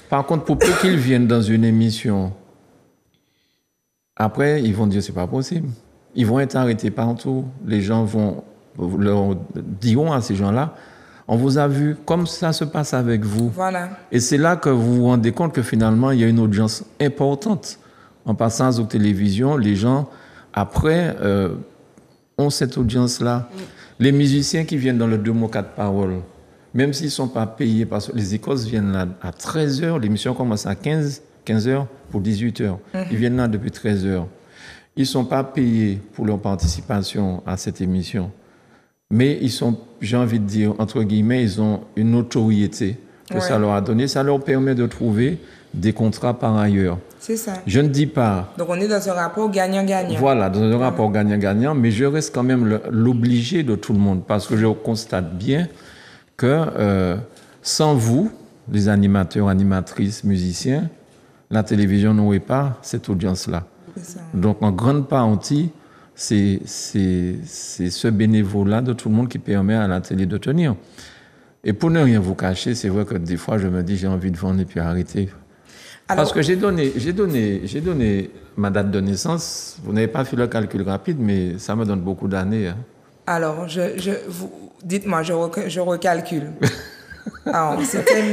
par contre, pour peu qu'ils viennent dans une émission, après, ils vont dire c'est pas possible. Ils vont être arrêtés partout. Les gens leur diront à ces gens-là, on vous a vu, comme ça se passe avec vous. Voilà. Et c'est là que vous vous rendez compte que finalement, il y a une audience importante. En passant aux télévisions, les gens, après, ont cette audience-là. Les musiciens qui viennent dans le 2 mots 4 paroles, même s'ils ne sont pas payés, parce que les écoles viennent là à 13h, l'émission commence à 15h pour 18h. Ils viennent là depuis 13h. Ils ne sont pas payés pour leur participation à cette émission. Mais ils sont, j'ai envie de dire, entre guillemets, ils ont une notoriété que ça leur a donné. Ça leur permet de trouver des contrats par ailleurs. C'est ça. Je ne dis pas... Donc, on est dans un rapport gagnant-gagnant. Voilà, dans un rapport gagnant-gagnant, mais je reste quand même l'obligé de tout le monde parce que je constate bien que sans vous, les animateurs, animatrices, musiciens, la télévision n'aurait pas cette audience-là. Donc, en grande partie, c'est ce bénévolat de tout le monde qui permet à la télé de tenir. Et pour ne rien vous cacher, c'est vrai que des fois, je me dis j'ai envie de vendre et puis arrêter. Alors, parce que j'ai donné ma date de naissance. Vous n'avez pas fait le calcul rapide, mais ça me donne beaucoup d'années. Hein. Alors, dites-moi, je recalcule. Alors, c'était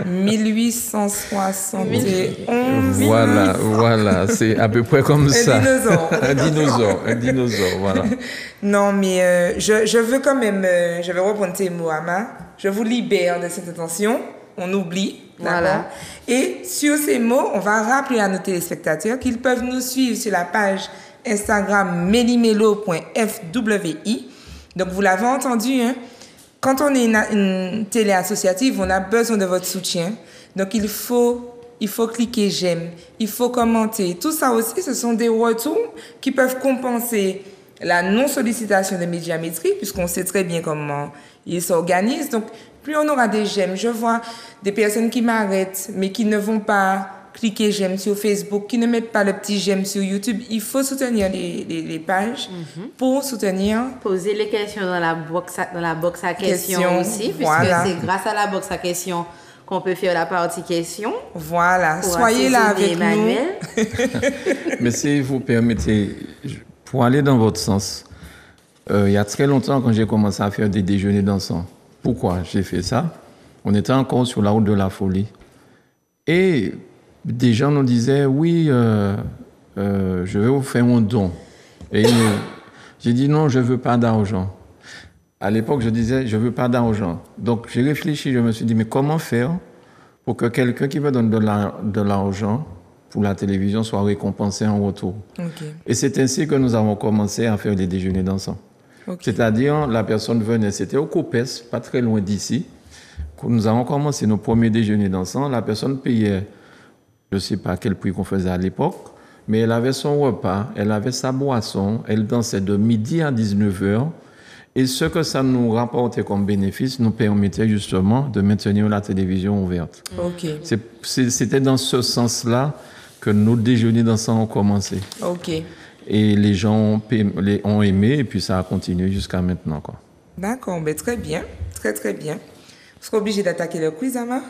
1871. Voilà, c'est à peu près comme ça. Un dinosaure, voilà. Non, mais je veux quand même, je vais reprendre tes mots, Ama. Je vous libère de cette intention. On oublie. Voilà. Et sur ces mots, on va rappeler à nos téléspectateurs qu'ils peuvent nous suivre sur la page Instagram melimelo.fwi. Donc, vous l'avez entendu, hein? Quand on est une télé associative, on a besoin de votre soutien. Donc, il faut cliquer j'aime, il faut commenter. Tout ça aussi, ce sont des retours qui peuvent compenser la non-sollicitation de Médiamétrie, puisqu'on sait très bien comment ils s'organisent. Donc, plus on aura des j'aime, je vois des personnes qui m'arrêtent, mais qui ne vont pas cliquer j'aime sur Facebook, qui ne mettent pas le petit j'aime sur YouTube. Il faut soutenir les pages pour soutenir. Poser les questions dans la box à questions aussi, puisque c'est grâce à la box à questions qu'on peut faire la partie questions. Voilà, soyez là avec nous. Mais si vous permettez, pour aller dans votre sens, il y a très longtemps quand j'ai commencé à faire des déjeuners dansants. Pourquoi j'ai fait ça? On était encore sur la route de la folie. Et des gens nous disaient, oui, je vais vous faire un don. Et j'ai dit, non, je ne veux pas d'argent. À l'époque, je disais, je ne veux pas d'argent. Donc, j'ai réfléchi, je me suis dit, mais comment faire pour que quelqu'un qui me donne de l'argent pour la télévision soit récompensé en retour? Okay. Et c'est ainsi que nous avons commencé à faire des déjeuners dansants. Okay. C'est-à-dire, la personne venait, c'était au COPES, pas très loin d'ici. Nous avons commencé nos premiers déjeuners dansants. La personne payait, je ne sais pas quel prix qu'on faisait à l'époque, mais elle avait son repas, elle avait sa boisson, elle dansait de midi à 19h. Et ce que ça nous rapportait comme bénéfice nous permettait justement de maintenir la télévision ouverte. Okay. C'était dans ce sens-là que nos déjeuners dansants ont commencé. OK. Et les gens ont aimé, et puis ça a continué jusqu'à maintenant, quoi. D'accord, ben très bien. Très, très bien. Vous serez obligé d'attaquer le quiz, Ama?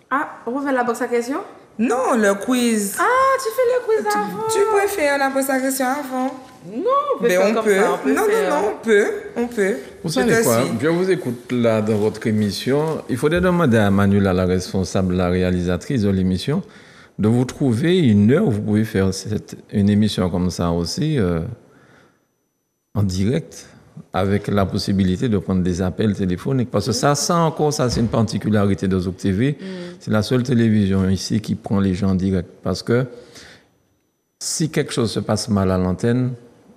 Ah, on va faire la boxe à questions? Non, le quiz. Ah, tu fais le quiz avant. Tu préfères la boxe à questions avant? Non, on peut Ben faire on comme peut. ça. Non, on peut. Vous savez quoi? Je vous écoute là dans votre émission. Il faudrait demander à Manuela, la responsable, la réalisatrice de l'émission, de vous trouver une heure où vous pouvez faire une émission comme ça aussi en direct, avec la possibilité de prendre des appels téléphoniques. Parce que ça c'est une particularité de Zouk TV. C'est la seule télévision ici qui prend les gens en direct. Parce que si quelque chose se passe mal à l'antenne,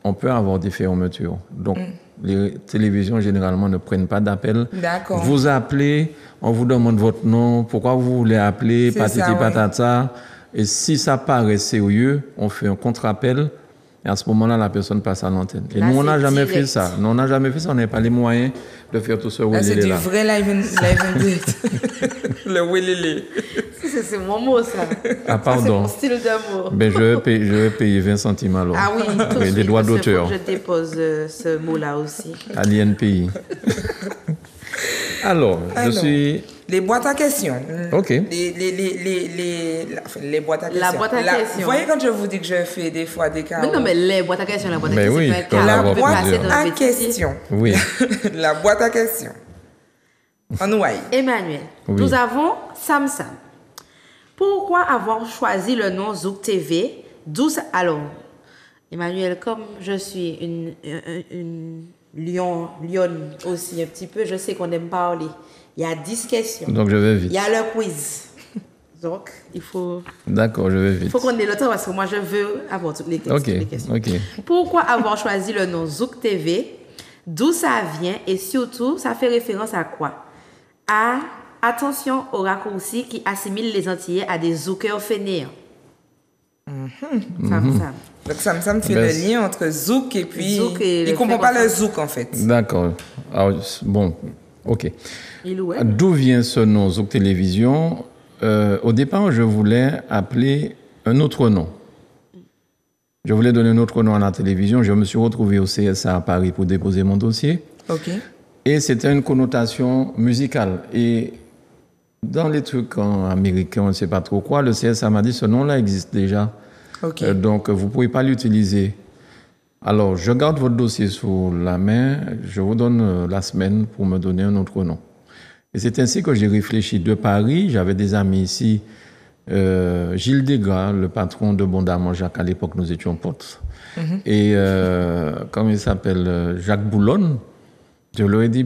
on peut avoir des fermetures. Donc, les télévisions, généralement, ne prennent pas d'appel. D'accord. Vous appelez, on vous demande votre nom, pourquoi vous voulez appeler, patati patata. Et si ça paraît sérieux, on fait un contre-appel. Et à ce moment-là, la personne passe à l'antenne. Et là, nous, on n'a jamais fait ça. Nous, on n'a jamais fait ça. On n'a pas les moyens de faire tout ce là. C'est du là. vrai live and direct. Le wélélé. C'est mon mot, ça. Ah, pardon. C'est mon style de mot. Ben, je vais payer 20 centimes alors. Ah oui, tout de suite, des droits d'auteur. Je dépose ce mot-là aussi. À l'INPI. Alors, je suis... Les boîtes à questions. OK. Les boîtes à questions. La boîte à questions. Vous voyez quand je vous dis que je fais des fois des cas. Mais non, mais les boîtes à questions, la boîte à Mais questions, oui, c'est comme un la carreau, boîte on peut passer dans à le bêtisier. questions. Oui. La boîte à questions. En ouaille. Emmanuel, Oui. nous avons Sam Sam. Pourquoi avoir choisi le nom Zouk TV? Alors, Emmanuel, comme je suis une lionne aussi un petit peu, je sais qu'on aime parler. Il y a 10 questions. Donc, je vais vite. Il y a le quiz. Donc, il faut... D'accord, je vais vite. Il faut qu'on ait le temps parce que moi, je veux avoir toutes les questions. OK. Pourquoi avoir choisi le nom Zouk TV? D'où ça vient? Et surtout, ça fait référence à quoi? Attention aux raccourcis qui assimilent les Antillais à des zoukeurs fainéants. Sam. Donc Sam fait le lien entre zouk et puis... Zouk et il ne comprend pas le zouk en fait. D'accord. Alors, bon, OK. Ouais. D'où vient ce nom Zouk Télévision? Au départ, je voulais appeler un autre nom. Je voulais donner un autre nom à la télévision. Je me suis retrouvé au CSA à Paris pour déposer mon dossier. OK. Et c'était une connotation musicale. Et dans les trucs américains, on ne sait pas trop quoi, le CSA m'a dit ce nom-là existe déjà. OK. Donc, vous ne pouvez pas l'utiliser. Alors, je garde votre dossier sous la main. Je vous donne la semaine pour me donner un autre nom. Et c'est ainsi que j'ai réfléchi. De Paris, j'avais des amis ici. Gilles Desgras, le patron de Bondamant Jacques, à l'époque, nous étions potes. Et comment il s'appelle, Jacques Boulonne. Je leur ai dit,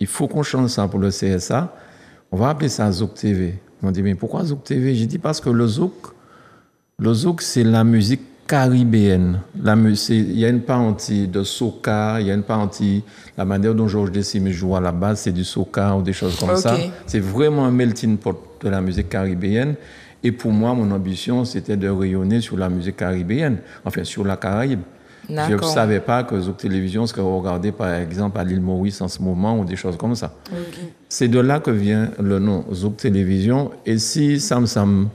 il faut qu'on change ça pour le CSA. On va appeler ça Zouk TV. Ils m'ont dit, mais pourquoi Zouk TV? J'ai dit, parce que le Zouk, c'est la musique caribéenne. Il y a une partie de soca, il y a une partie, la manière dont Georges Décime joue à la base, c'est du soca ou des choses comme ça. C'est vraiment un melting pot de la musique caribéenne. Et pour moi, mon ambition, c'était de rayonner sur la musique caribéenne, enfin sur la Caraïbe. Je ne savais pas que Zouk Télévision serait regardé, par exemple, à l'île Maurice en ce moment ou des choses comme ça. C'est de là que vient le nom Zouk Télévision. Et si Sam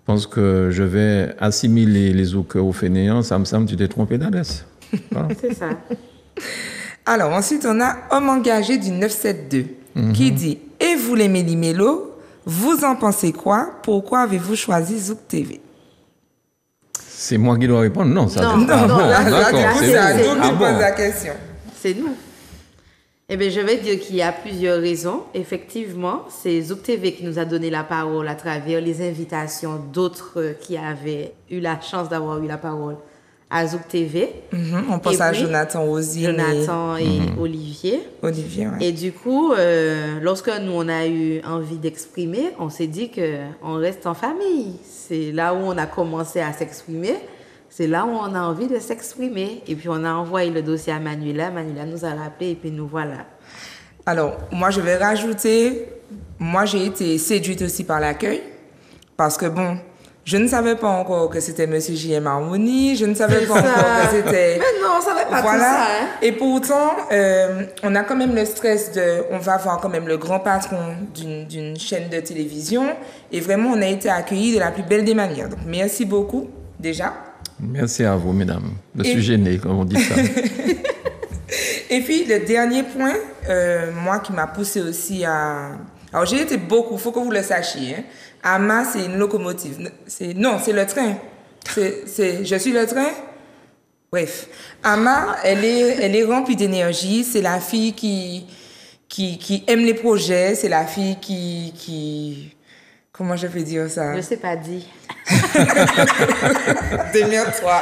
pense que je vais assimiler les Zouk aux fainéants, Sam, tu t'es trompé d'adresse. Voilà. C'est ça. Alors, ensuite, on a Homme engagé du 972 qui dit « Et vous les méli-mélos, vous en pensez quoi? Pourquoi avez-vous choisi Zouk TV ?» C'est moi qui dois répondre? Non, ça Non, d'accord, c'est à nous qui bon. pose la question. C'est nous. Eh bien, je vais dire qu'il y a plusieurs raisons. Effectivement, c'est Zouk TV qui nous a donné la parole à travers les invitations d'autres qui avaient eu la chance d'avoir eu la parole à Zouk TV. On pense à Jonathan Rosine. Jonathan et Olivier. Olivier, ouais. Et du coup, lorsque nous, on a eu envie d'exprimer, on s'est dit qu'on reste en famille. C'est là où on a commencé à s'exprimer. C'est là où on a envie de s'exprimer. Et puis, on a envoyé le dossier à Manuela. Manuela nous a rappelé et puis nous voilà. Alors, moi, je vais rajouter, moi, j'ai été séduite aussi par l'accueil. Parce que, bon, Je ne savais pas encore que c'était Monsieur J.M. Harmonie. Je ne savais pas encore que c'était... Mais non, on savait pas tout ça. Hein? Et pourtant, on a quand même le stress on va voir quand même le grand patron d'une chaîne de télévision. Et vraiment, on a été accueillis de la plus belle des manières. Donc, merci beaucoup, déjà. Merci à vous, mesdames. Je suis gêné, comme on dit ça. Et puis, le dernier point, moi, qui m'a poussé aussi à... Alors, j'ai été beaucoup, il faut que vous le sachiez. Hein. Ama, c'est une locomotive. Non, c'est le train. Je suis le train. Bref. Ama, elle est remplie d'énergie. C'est la fille qui aime les projets. C'est la fille qui... Comment je peux dire ça? Je ne sais pas dire. Démerde-toi.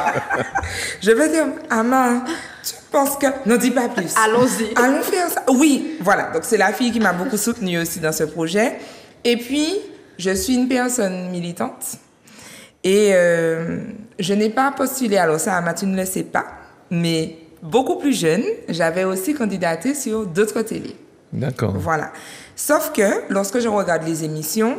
Je vais dire, Ama, tu penses que... Non, dis pas plus. Allons-y. Allons faire ça. Oui, voilà. Donc, c'est la fille qui m'a beaucoup soutenue aussi dans ce projet. Et puis... Je suis une personne militante et je n'ai pas postulé, alors ça, Ama, tu ne le sais pas, mais beaucoup plus jeune, j'avais aussi candidaté sur d'autres télés. D'accord. Voilà. Sauf que lorsque je regarde les émissions,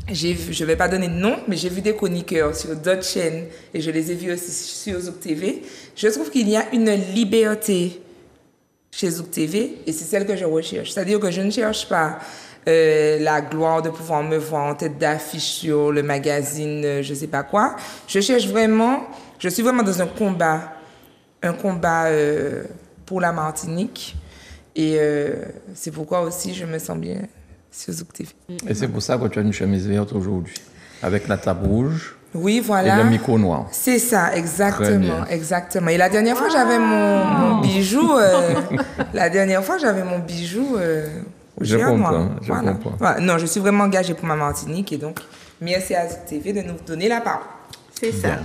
je ne vais pas donner de nom, mais j'ai vu des chroniqueurs sur d'autres chaînes et je les ai vus aussi sur Zouk TV. Je trouve qu'il y a une liberté chez Zouk TV et c'est celle que je recherche. C'est-à-dire que je ne cherche pas... la gloire de pouvoir me voir en tête d'affiche sur le magazine, je sais pas quoi. Je suis vraiment dans un combat pour la Martinique. Et c'est pourquoi aussi je me sens bien sur Zouk TV. Et c'est pour ça que tu as une chemise verte aujourd'hui, avec la table rouge. Oui, voilà. Et le micro noir. C'est ça, exactement, exactement. Et la dernière fois, j'avais mon bijou. Je comprends. Voilà. Non, je suis vraiment engagée pour ma Martinique et donc merci à Zouk TV de nous donner la parole. C'est ça. Bien.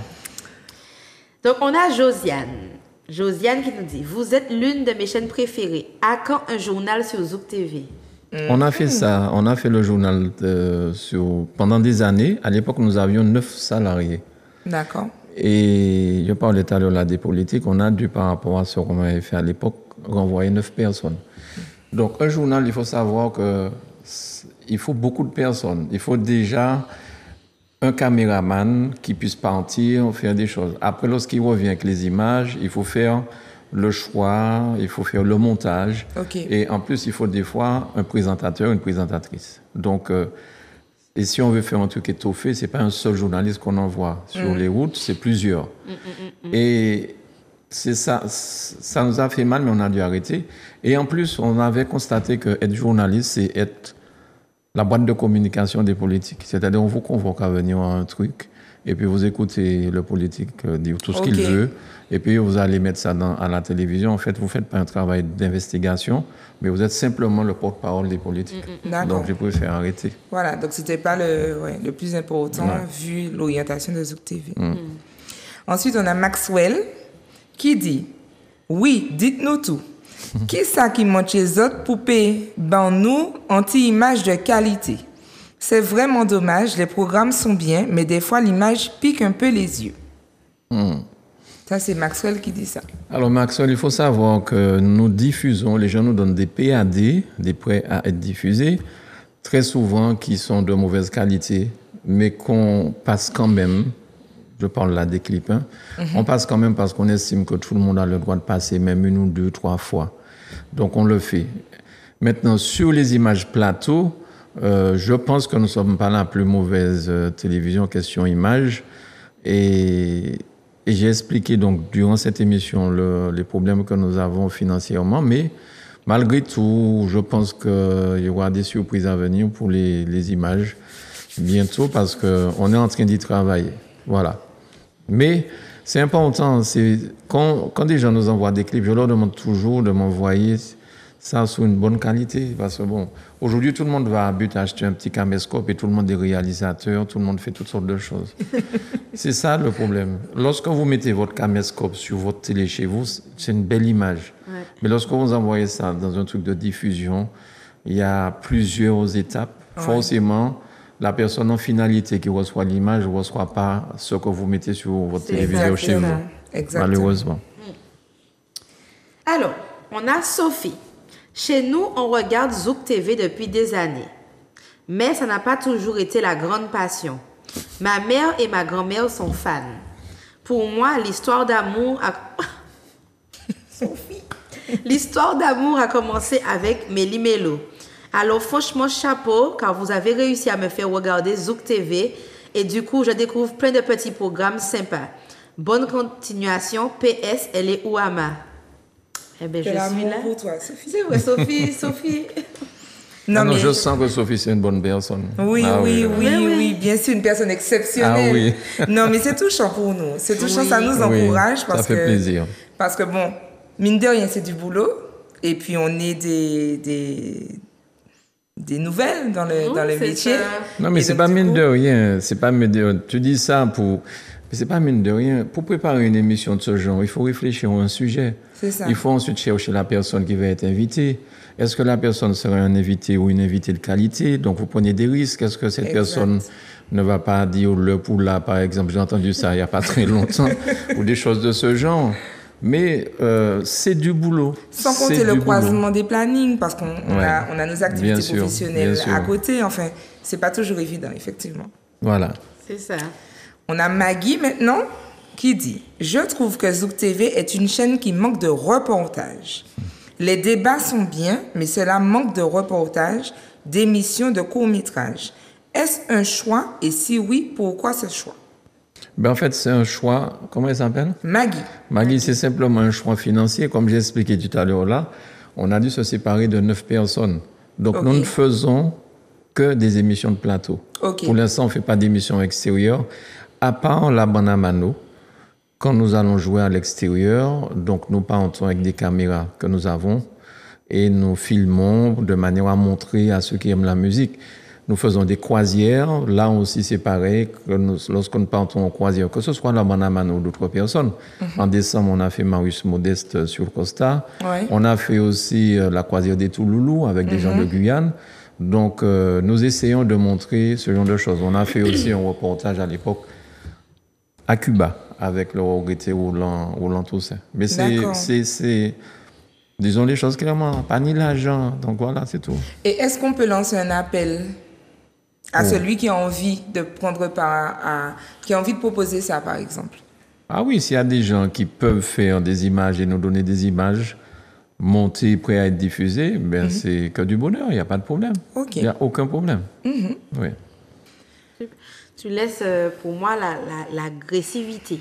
Donc on a Josiane. Josiane qui nous dit: vous êtes l'une de mes chaînes préférées. À quand un journal sur Zouk TV? On a fait ça. On a fait le journal pendant des années. À l'époque, nous avions 9 salariés. D'accord. Et je parlais tout à l'heure des politiques. On a dû, par rapport à ce qu'on avait fait à l'époque, renvoyer 9 personnes. Donc, un journal, il faut savoir qu'il faut beaucoup de personnes. Il faut déjà un caméraman qui puisse partir, faire des choses. Après, lorsqu'il revient avec les images, il faut faire le choix, il faut faire le montage. Okay. Et en plus, il faut des fois un présentateur, une présentatrice. Donc, et si on veut faire un truc étoffé, ce n'est pas un seul journaliste qu'on envoie. Sur les routes, c'est plusieurs. Et... c'est ça nous a fait mal, mais on a dû arrêter. Et en plus, on avait constaté qu'être journaliste, c'est être la boîte de communication des politiques. C'est-à-dire, on vous convoque à venir à un truc, et puis vous écoutez le politique dire tout ce qu'il veut, et puis vous allez mettre ça à la télévision. En fait, vous ne faites pas un travail d'investigation, mais vous êtes simplement le porte-parole des politiques. Donc, je préfère arrêter. Voilà, donc ce n'était pas le plus important, vu l'orientation de Zouk TV. Ensuite, on a Maxwell, qui dit: oui, dites-nous tout. Qui ça qui monte chez les autres poupées? Ben nous, anti-image de qualité. C'est vraiment dommage, les programmes sont bien, mais des fois l'image pique un peu les yeux. Ça, c'est Maxwell qui dit ça. Alors Maxwell, il faut savoir que nous diffusons, les gens nous donnent des PAD, des prêts à être diffusés, très souvent qui sont de mauvaise qualité, mais qu'on passe quand même. Je parle là des clips. On passe quand même parce qu'on estime que tout le monde a le droit de passer même 1 ou 2, 3 fois. Donc on le fait. Maintenant, sur les images plateau, je pense que nous ne sommes pas la plus mauvaise télévision question image. Et j'ai expliqué donc durant cette émission les problèmes que nous avons financièrement. Mais malgré tout, je pense qu'il y aura des surprises à venir pour les images bientôt parce qu'on est en train d'y travailler. Voilà. Mais c'est important, quand des gens nous envoient des clips, je leur demande toujours de m'envoyer ça sous une bonne qualité. Parce que bon, aujourd'hui, tout le monde va à but acheter un petit caméscope et tout le monde est réalisateur, tout le monde fait toutes sortes de choses. C'est ça le problème. Lorsque vous mettez votre caméscope sur votre télé chez vous, c'est une belle image. Ouais. Mais lorsque vous envoyez ça dans un truc de diffusion, il y a plusieurs étapes. Ouais. Forcément, la personne en finalité qui reçoit l'image ne reçoit pas ce que vous mettez sur votre téléviseur chez vous. Exactement. Malheureusement. Alors, on a Sophie. Chez nous, on regarde Zouk TV depuis des années. Mais ça n'a pas toujours été la grande passion. Ma mère et ma grand-mère sont fans. Pour moi, l'histoire d'amour a... Sophie. L'histoire d'amour a commencé avec Méli-Mélo. Alors franchement, chapeau, car vous avez réussi à me faire regarder Zouk TV et du coup, je découvre plein de petits programmes sympas. Bonne continuation. PS, elle est où, Ama? Eh bien, je suis là. Pour toi, Sophie. C'est vrai, Sophie. Non, je sens que Sophie, c'est une bonne personne. Oui, bien sûr, une personne exceptionnelle. Ah oui. Non, mais c'est touchant pour nous. C'est touchant, ça nous encourage. Ça fait plaisir. Parce que bon, mine de rien, c'est du boulot. Et puis, on est des nouvelles dans le métier. Ça. Non, mais c'est pas mine de rien. C'est pas mine de rien. Tu dis ça pour... Mais c'est pas mine de rien. Pour préparer une émission de ce genre, il faut réfléchir à un sujet. C'est ça. Il faut ensuite chercher la personne qui va être invitée. Est-ce que la personne sera un invité ou une invitée de qualité? Donc, vous prenez des risques. Est-ce que cette personne ne va pas dire le poula, par exemple? J'ai entendu ça il n'y a pas très longtemps. Ou des choses de ce genre. Mais c'est du boulot. Sans compter le croisement des plannings, parce qu'on a nos activités professionnelles à côté. Enfin, c'est pas toujours évident, effectivement. Voilà. C'est ça. On a Maggie maintenant qui dit « Je trouve que Zouk TV est une chaîne qui manque de reportage. Les débats sont bien, mais cela manque de reportage, d'émissions de courts-métrages. Est-ce un choix? Et si oui, pourquoi ce choix? » En fait, c'est un choix... Comment elle s'appelle? Maggie. Maggie, c'est simplement un choix financier. Comme j'ai expliqué tout à l'heure là, on a dû se séparer de 9 personnes. Donc, nous ne faisons que des émissions de plateau. Pour l'instant, on ne fait pas d'émissions extérieures. À part la bande à Mano, quand nous allons jouer à l'extérieur, donc nous partons avec des caméras que nous avons et nous filmons de manière à montrer à ceux qui aiment la musique. Nous faisons des croisières. Là aussi, c'est pareil. Lorsque nous partons en croisière, que ce soit la bande à Mano ou d'autres personnes. En décembre, on a fait Marius Modeste sur le Costa. On a fait aussi la croisière des Touloulous avec des gens de Guyane. Donc, nous essayons de montrer ce genre de choses. On a fait aussi un reportage à l'époque à Cuba, avec le regretté Roland Toussaint. Mais c'est, disons les choses clairement, pas ni l'argent. Donc voilà, c'est tout. Et est-ce qu'on peut lancer un appel à celui qui a envie de prendre part qui a envie de proposer ça, par exemple? Ah oui, s'il y a des gens qui peuvent faire des images et nous donner des images montées, prêtes à être diffusées, ben c'est que du bonheur, il n'y a pas de problème. Il n'y a aucun problème. Oui. Tu laisses pour moi l'agressivité.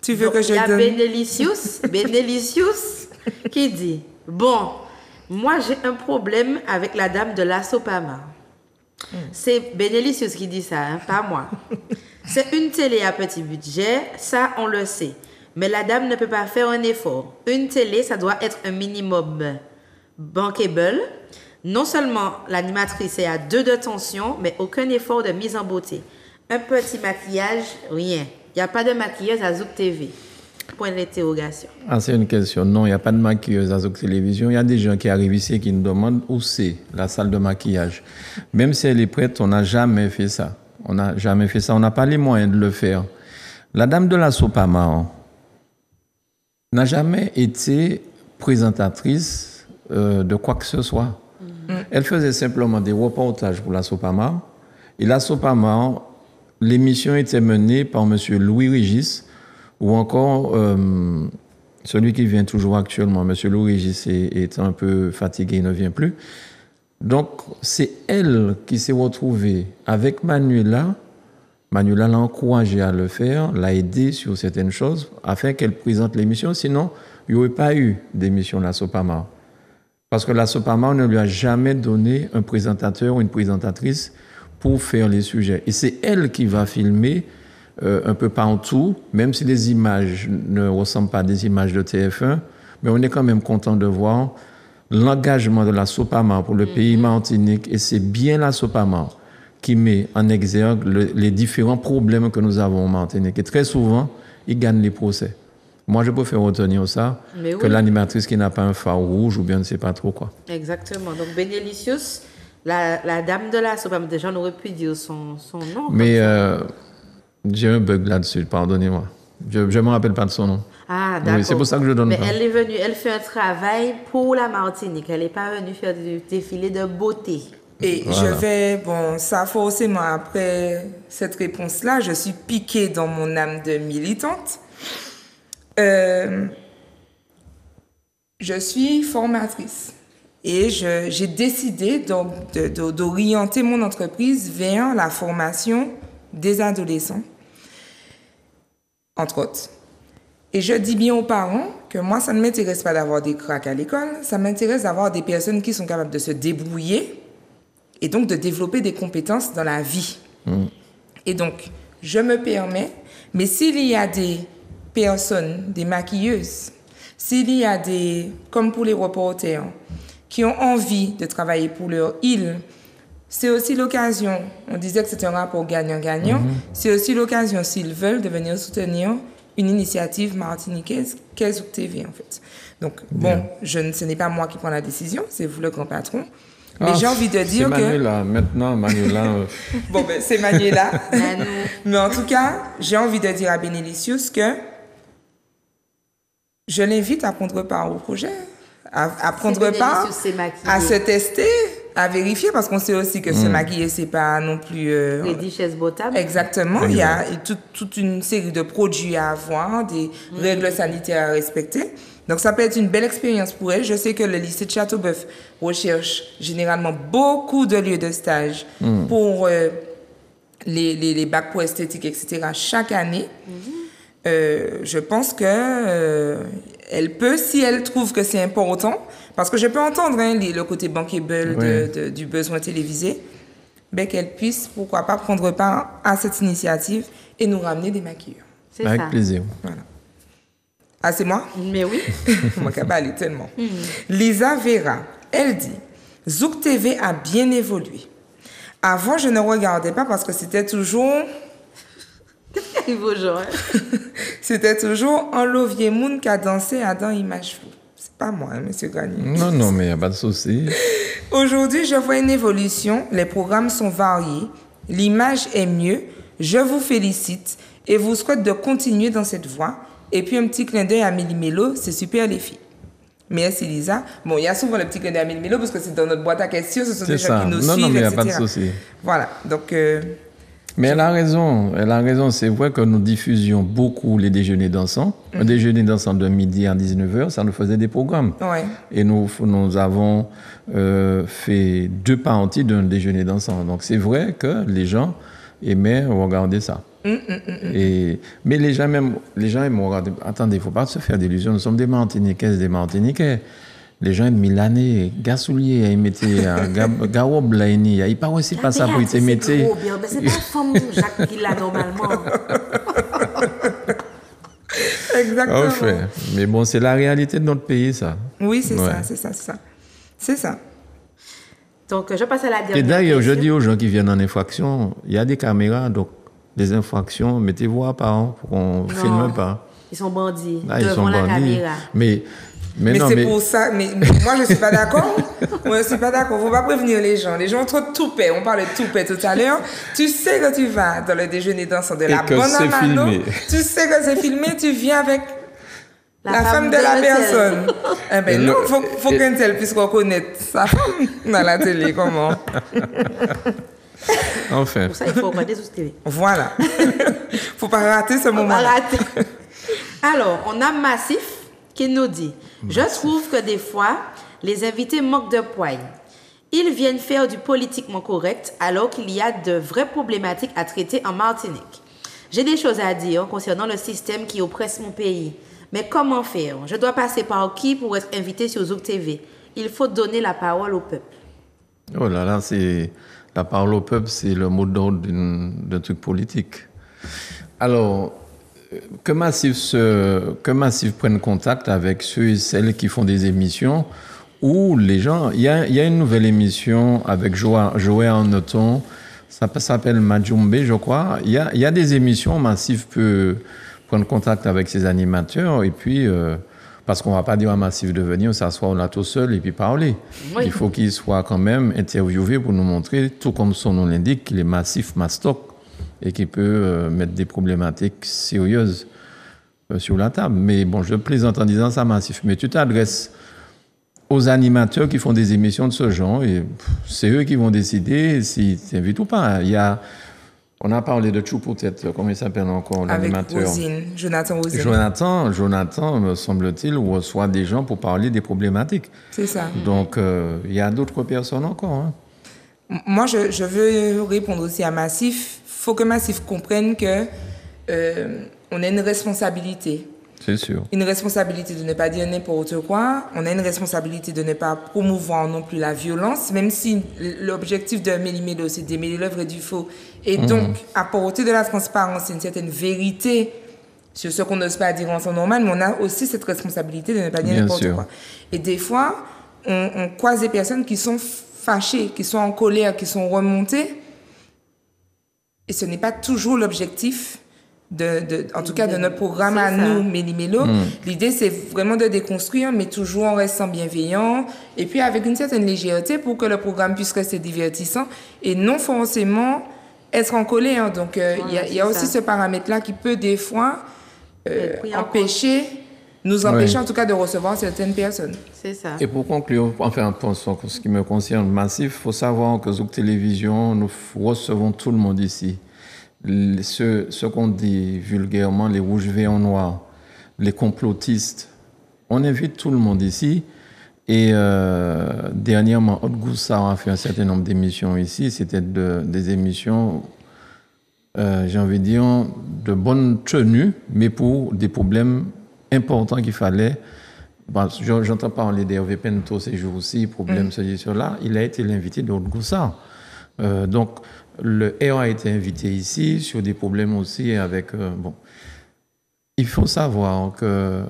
Tu veux que je donne... Il y a Benelicius qui dit « Bon, moi j'ai un problème avec la dame de la Sopama. » C'est Benelicius qui dit ça, hein, pas moi. C'est une télé à petit budget, ça on le sait. Mais la dame ne peut pas faire un effort. Une télé, ça doit être un minimum bankable. Non seulement l'animatrice est à 2 de tension, mais aucun effort de mise en beauté. Un petit maquillage, rien. Il n'y a pas de maquilleuse à Zouk TV. Point d'interrogation. Ah, c'est une question. Non, il n'y a pas de maquilleuse à Zouk Télévision. Il y a des gens qui arrivent ici qui nous demandent où c'est la salle de maquillage. Même si elle est prête, on n'a jamais fait ça. On n'a jamais fait ça. On n'a pas les moyens de le faire. La dame de la Sopama n'a jamais été présentatrice de quoi que ce soit. Elle faisait simplement des reportages pour la Sopama. Et la Sopama, l'émission était menée par M. Louis Régis, ou encore celui qui vient toujours actuellement. M. Louis Régis est un peu fatigué, il ne vient plus. Donc, c'est elle qui s'est retrouvée avec Manuela. Manuela l'a encouragée à le faire, l'a aidée sur certaines choses, afin qu'elle présente l'émission. Sinon, il n'y aurait pas eu d'émission de la Sopama. Parce que la Sopama ne lui a jamais donné un présentateur ou une présentatrice pour faire les sujets. Et c'est elle qui va filmer un peu partout, même si les images ne ressemblent pas à des images de TF1, mais on est quand même content de voir l'engagement de la Sopama pour le pays Martinique. Et c'est bien la Sopama qui met en exergue les différents problèmes que nous avons en Martinique. Et très souvent, ils gagnent les procès. Moi, je préfère retenir ça que l'animatrice qui n'a pas un phare rouge ou bien ne sait pas trop quoi. Exactement. Donc, Benelicius, la dame de la Sopama, déjà, on aurait pu dire son nom. Mais j'ai un bug là-dessus, pardonnez-moi. Je ne me rappelle pas de son nom. Ah, d'accord. Oui, c'est pour ça que je donne pas. Mais elle est venue, elle fait un travail pour la Martinique. Elle n'est pas venue faire du défilé de beauté. Et je vais, bon, ça forcément, après cette réponse-là, je suis piquée dans mon âme de militante. Je suis formatrice et j'ai décidé d'orienter mon entreprise vers la formation des adolescents, entre autres. Et je dis bien aux parents que moi, ça ne m'intéresse pas d'avoir des cracks à l'école, ça m'intéresse d'avoir des personnes qui sont capables de se débrouiller et donc de développer des compétences dans la vie. Et donc, je me permets, mais s'il y a des personnes, des maquilleuses, s'il y a des, comme pour les reporters, qui ont envie de travailler pour leur île, c'est aussi l'occasion, on disait que c'était un rapport gagnant-gagnant, c'est aussi l'occasion, s'ils veulent, de venir soutenir une initiative martiniquaise qu'est Zouk TV, en fait. Donc, bon, ce n'est pas moi qui prends la décision, c'est vous le grand patron. Mais j'ai envie de dire que... C'est Manuela, maintenant, Manuela... Bon, ben, c'est Manuela. Mais en tout cas, j'ai envie de dire à Benelicious que je l'invite à prendre part au projet, à prendre part, à se tester, à vérifier, parce qu'on sait aussi que se maquiller, c'est pas non plus... Les richesses botables. Exactement. Il y a toute une série de produits à avoir, des règles sanitaires à respecter. Donc, ça peut être une belle expérience pour elle. Je sais que le lycée de Châteauboeuf recherche généralement beaucoup de lieux de stage pour les bacs pro esthétique, etc. chaque année. Je pense que elle peut, si elle trouve que c'est important, parce que je peux entendre le côté bankable du besoin télévisé, ben, qu'elle puisse, pourquoi pas, prendre part à cette initiative et nous ramener des maquilleurs. C'est Avec ça. plaisir. Voilà. Ah, c'est moi? Mais oui. Moi, qui parle tellement. Lisa Vera, elle dit, Zouk TV a bien évolué. Avant, je ne regardais pas parce que c'était toujours... Qu'est-ce qui arrive aux gens? C'était toujours un Lovier Moun qui a dansé à dans Image Floue. C'est pas moi, hein, monsieur Gagné. Non, mais il n'y a pas de souci. Aujourd'hui, je vois une évolution. Les programmes sont variés. L'image est mieux. Je vous félicite et vous souhaite de continuer dans cette voie. Et puis, un petit clin d'œil à Mélie Mélo. C'est super, les filles. Merci, Lisa. Bon, il y a souvent le petit clin d'œil à Mélie Mélo parce que c'est dans notre boîte à questions. Ce sont des gens qui nous suivent, Non, mais il n'y a etc. pas de souci. Voilà. Donc... Mais elle a raison. C'est vrai que nous diffusions beaucoup les déjeuners dansants. Un déjeuner dansant de midi à 19h, ça nous faisait des programmes. Ouais. Et nous avons fait 2 parties d'un déjeuner dansant. Donc c'est vrai que les gens aimaient regarder ça. Mais les gens aiment regarder. Attendez, il ne faut pas se faire d'illusions. Nous sommes des Martiniquaises, des Martiniquais. Les gens aiment Milanais, Gassoulier, ils mettaient Garob, là, il pas aussi pas ça pour ils mettaient. Mais c'est pas femme Jacques qui l'a normalement. Exactement. Enfin, mais bon, c'est la réalité de notre pays, ça. Oui, c'est ça. Donc, je passe à la dernière. Et d'ailleurs, je dis aux gens qui viennent en infraction, il y a des caméras, donc les infractions, mettez-vous à part pour qu'on ne filme pas. Ils sont bandits devant la caméra. Mais c'est pour ça. Mais moi, je ne suis pas d'accord. Moi, je ne suis pas d'accord. Il ne faut pas prévenir les gens. Les gens ont trop de toupet. On parlait de toupet tout à l'heure. Tu sais que tu vas dans le déjeuner dansant de la bonne Amano. Tu sais que c'est filmé. Tu viens avec la femme de la personne. Eh bien, non, il faut qu'un tel puisse reconnaître sa femme dans la télé. Comment? Enfin. Pour ça, il faut regarder Zouk TV. Voilà. Il ne faut pas rater ce moment-là. Alors, on a Massif qui nous dit « Je trouve que des fois, les invités manquent de poigne. Ils viennent faire du politiquement correct alors qu'il y a de vraies problématiques à traiter en Martinique. J'ai des choses à dire concernant le système qui oppresse mon pays. Mais comment faire? Je dois passer par qui pour être invité sur Zouk TV? Il faut donner la parole au peuple. » Oh là là, la parole au peuple, c'est le mot d'ordre d'un truc politique. Alors, que Massif prenne contact avec ceux et celles qui font des émissions où les gens... Il y a une nouvelle émission avec Joël Arnoton, ça s'appelle Majumbe, je crois. Il y a des émissions, Massif peut prendre contact avec ses animateurs et puis... parce qu'on ne va pas dire à Massif de venir, s'asseoir là tout seul et puis parler. Oui. Il faut qu'il soit quand même interviewé pour nous montrer, tout comme son nom l'indique, qu'il est Massif Mastoc et qu'il peut mettre des problématiques sérieuses sur la table. Mais bon, je plaisante en disant ça, Massif. Mais tu t'adresses aux animateurs qui font des émissions de ce genre. Et c'est eux qui vont décider s'ils t'invitent ou pas. On a parlé de Chou peut-être, comment il s'appelle encore, l'animateur? Avec Rosine, Jonathan Rosine. Jonathan, me semble-t-il, reçoit des gens pour parler des problématiques. C'est ça. Donc, il y a d'autres personnes encore. Hein. Moi, je veux répondre aussi à Massif. Il faut que Massif comprenne que on a une responsabilité. C'est sûr. Une responsabilité de ne pas dire n'importe quoi. On a une responsabilité de ne pas promouvoir non plus la violence, même si l'objectif de Méli-Mélo, c'est démêler l'œuvre du faux. Et donc, apporter de la transparence et une certaine vérité sur ce qu'on n'ose pas dire en temps normal, mais on a aussi cette responsabilité de ne pas dire n'importe quoi. Et des fois, on croise des personnes qui sont fâchées, qui sont en colère, qui sont remontées. Et ce n'est pas toujours l'objectif en tout cas de notre programme à nous, Méli-Mélo. L'idée, c'est vraiment de déconstruire, mais toujours en restant bienveillant et puis avec une certaine légèreté pour que le programme puisse rester divertissant et non forcément être en colère. Donc, il y a aussi ce paramètre-là qui peut des fois nous empêcher en tout cas de recevoir certaines personnes. C'est ça. Et pour conclure, enfin, pour ce qui me concerne Massif, il faut savoir que Zouk Télévision, nous recevons tout le monde ici. Ce qu'on dit vulgairement, les rouges verts noirs, les complotistes, on invite tout le monde ici. Et dernièrement, Haute Goussard a fait un certain nombre d'émissions ici. C'était des émissions, j'ai envie de dire, de bonne tenue, mais pour des problèmes importants qu'il fallait. J'entends parler d'Hervé Pinto ces jours-ci, problème ceci, cela. Il a été l'invité de Haute Goussard. Donc, le R a été invité ici sur des problèmes aussi avec... Il faut savoir que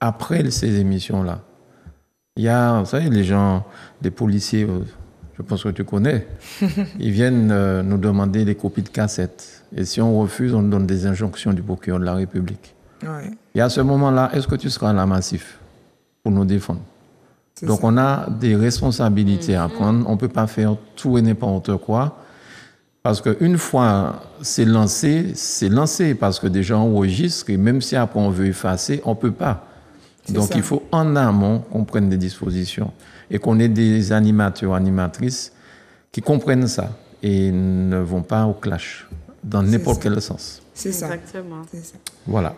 après ces émissions-là, il y a, vous savez, les gens, les policiers, je pense que tu connais, ils viennent nous demander des copies de cassettes. Et si on refuse, on donne des injonctions du procureur de la République. Ouais. Et à ce moment-là, est-ce que tu seras là Massif pour nous défendre? Donc, on a des responsabilités à prendre. On ne peut pas faire tout et n'importe quoi. Parce qu'une fois c'est lancé parce que des gens enregistrent et même si après on veut effacer, on ne peut pas. Donc, il faut en amont qu'on prenne des dispositions et qu'on ait des animateurs, animatrices qui comprennent ça et ne vont pas au clash dans n'importe quel sens. C'est ça. Exactement. C'est ça. Voilà.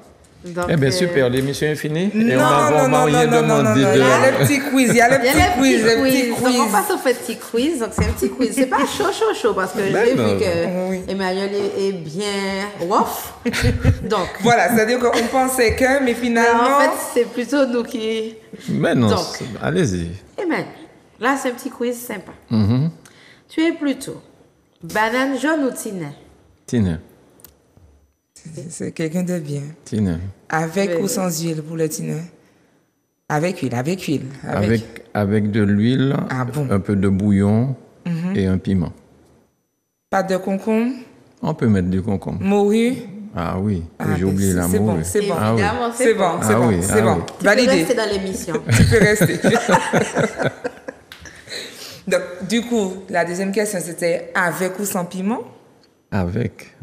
Donc, eh bien, super, l'émission est finie. Non, et on va rien demander Il y a le petit quiz, il y a le petit quiz. Donc, on passe au petit quiz. Donc, c'est un petit quiz. C'est pas chaud, parce que j'ai vu que Emmanuel est bien off. Donc. Voilà, c'est-à-dire qu'on pensait que, mais finalement. En fait, c'est plutôt nous qui. Mais non, allez-y. Emmanuel, là, c'est un petit quiz sympa. Tu es plutôt banane jaune ou tiner? Tiner. C'est quelqu'un de bien. Tiner. Avec ou sans huile pour le tiner? Avec huile. Avec de l'huile, un peu de bouillon et un piment. Pas de concombre? On peut mettre du concombre. Morue? Ah oui, j'ai oublié la morue. C'est bon, Évidemment, c'est bon. C'est bon. Validé. Tu peux rester dans l'émission. Tu peux rester. Donc, du coup, la deuxième question, c'était avec ou sans piment? Avec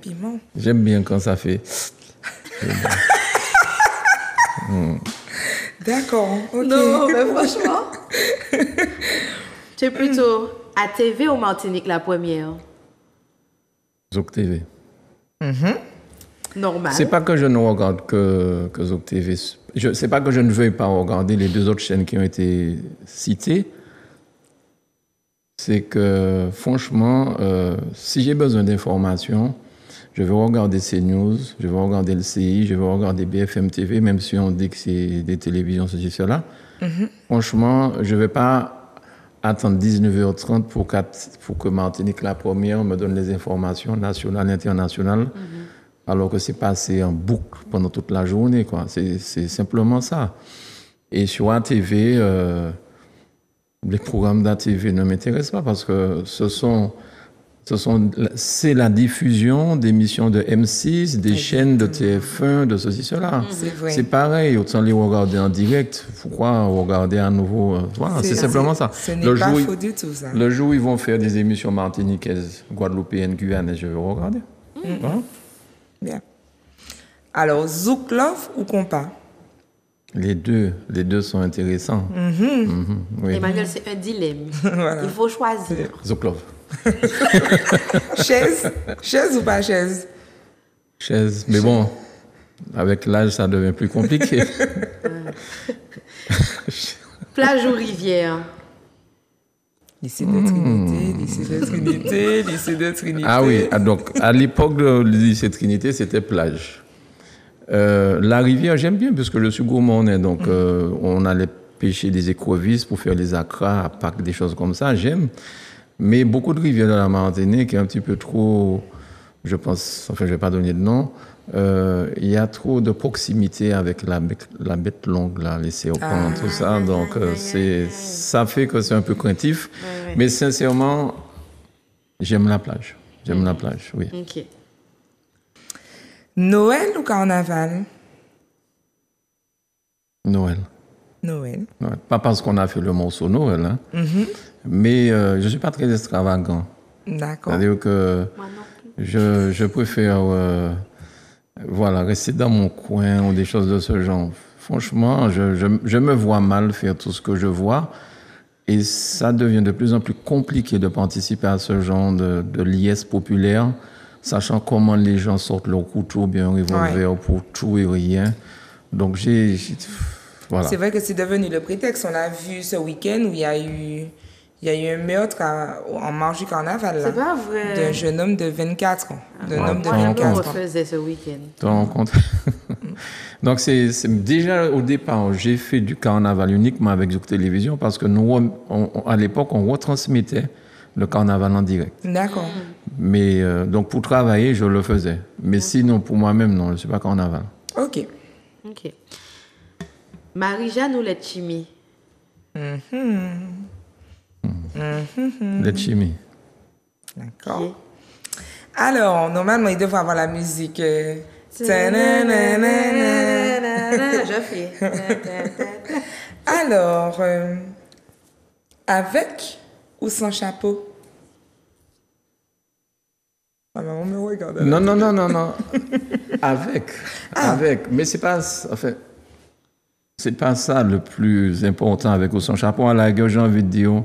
piment. J'aime bien quand ça fait... D'accord, ok. Non, mais franchement, tu es plutôt à TV ou Martinique la première? Zouk TV. Normal. C'est pas que je ne regarde que Zouk TV. C'est pas que je ne veuille pas regarder les deux autres chaînes qui ont été citées. C'est que, franchement, si j'ai besoin d'informations, je vais regarder CNews, je vais regarder le CI, je vais regarder BFM TV, même si on dit que c'est des télévisions, ceci, cela. Franchement, je ne vais pas attendre 19h30 pour que Martinique la première me donne les informations nationales et internationales, alors que c'est passé en boucle pendant toute la journée, quoi. C'est simplement ça. Et sur ATV... les programmes d'ATV ne m'intéressent pas parce que c'est la diffusion d'émissions de M6, des chaînes de TF1, de ceci, cela. C'est pareil, autant les regarder en direct. Pourquoi regarder à nouveau? Voilà, c'est simplement ça. Ce n'est pas faux du tout, ça. Le jour où ils vont faire des émissions martiniquaises, guadeloupéennes, guyanaises, je vais regarder. Bien. Alors, Zouk Love ou Compas? Les deux sont intéressants. Oui. Emmanuel, c'est un dilemme. Voilà. Il faut choisir. Zoklov. Chaise ou pas chaise? Chaise. Mais bon, avec l'âge, ça devient plus compliqué. Plage ou rivière? Lycée de Trinité, lycée de Trinité, lycée de Trinité. Ah oui, donc à l'époque du lycée Trinité, c'était plage. La rivière, j'aime bien puisque je suis gourmandais, donc on allait pêcher des écrevisses pour faire des accras, à Pâques, des choses comme ça, j'aime. Mais beaucoup de rivières dans la Martinique est un petit peu trop, je pense, enfin je ne vais pas donner de nom, il y a trop de proximité avec la bête longue, là, les serpents, tout ça, donc ça fait que c'est un peu craintif. Ouais. Mais sincèrement, j'aime la plage. J'aime la plage, oui. Ok. Noël ou carnaval? Noël. Noël. Ouais. Pas parce qu'on a fait le morceau Noël, hein, mais je ne suis pas très extravagant. D'accord. C'est-à-dire que Moi non plus. je préfère voilà, rester dans mon coin ou des choses de ce genre. Franchement, je me vois mal faire tout ce que je vois et ça devient de plus en plus compliqué de participer à ce genre de liesse populaire, sachant comment les gens sortent leur couteau, bien un revolver pour tout et rien. Donc voilà. C'est vrai que c'est devenu le prétexte. On a vu ce week-end où il y a eu un meurtre en marge du carnaval. C'est pas vrai. D'un jeune homme de 24 ans. D'un homme de Moi, je me 24 ans. refaisais ce week-end. Tu te rends compte? Donc, c'est déjà au départ, j'ai fait du carnaval uniquement avec Zouk Télévision parce que nous, à l'époque, on retransmettait le carnaval en direct. D'accord. Mais donc, pour travailler, je le faisais. Mais sinon, pour moi-même, non, je ne suis pas carnaval. Ok. Ok. Marie-Jeanne ou Letchimi? Les chimies. D'accord. Ok. Alors, normalement, il devrait avoir la musique. Je fais. Alors, avec ou sans chapeau? Ma maman me regarde. Non. Avec. Mais c'est pas, enfin, c'est pas ça le plus important avec ou sans chapeau. À la gueule, j'ai envie de dire,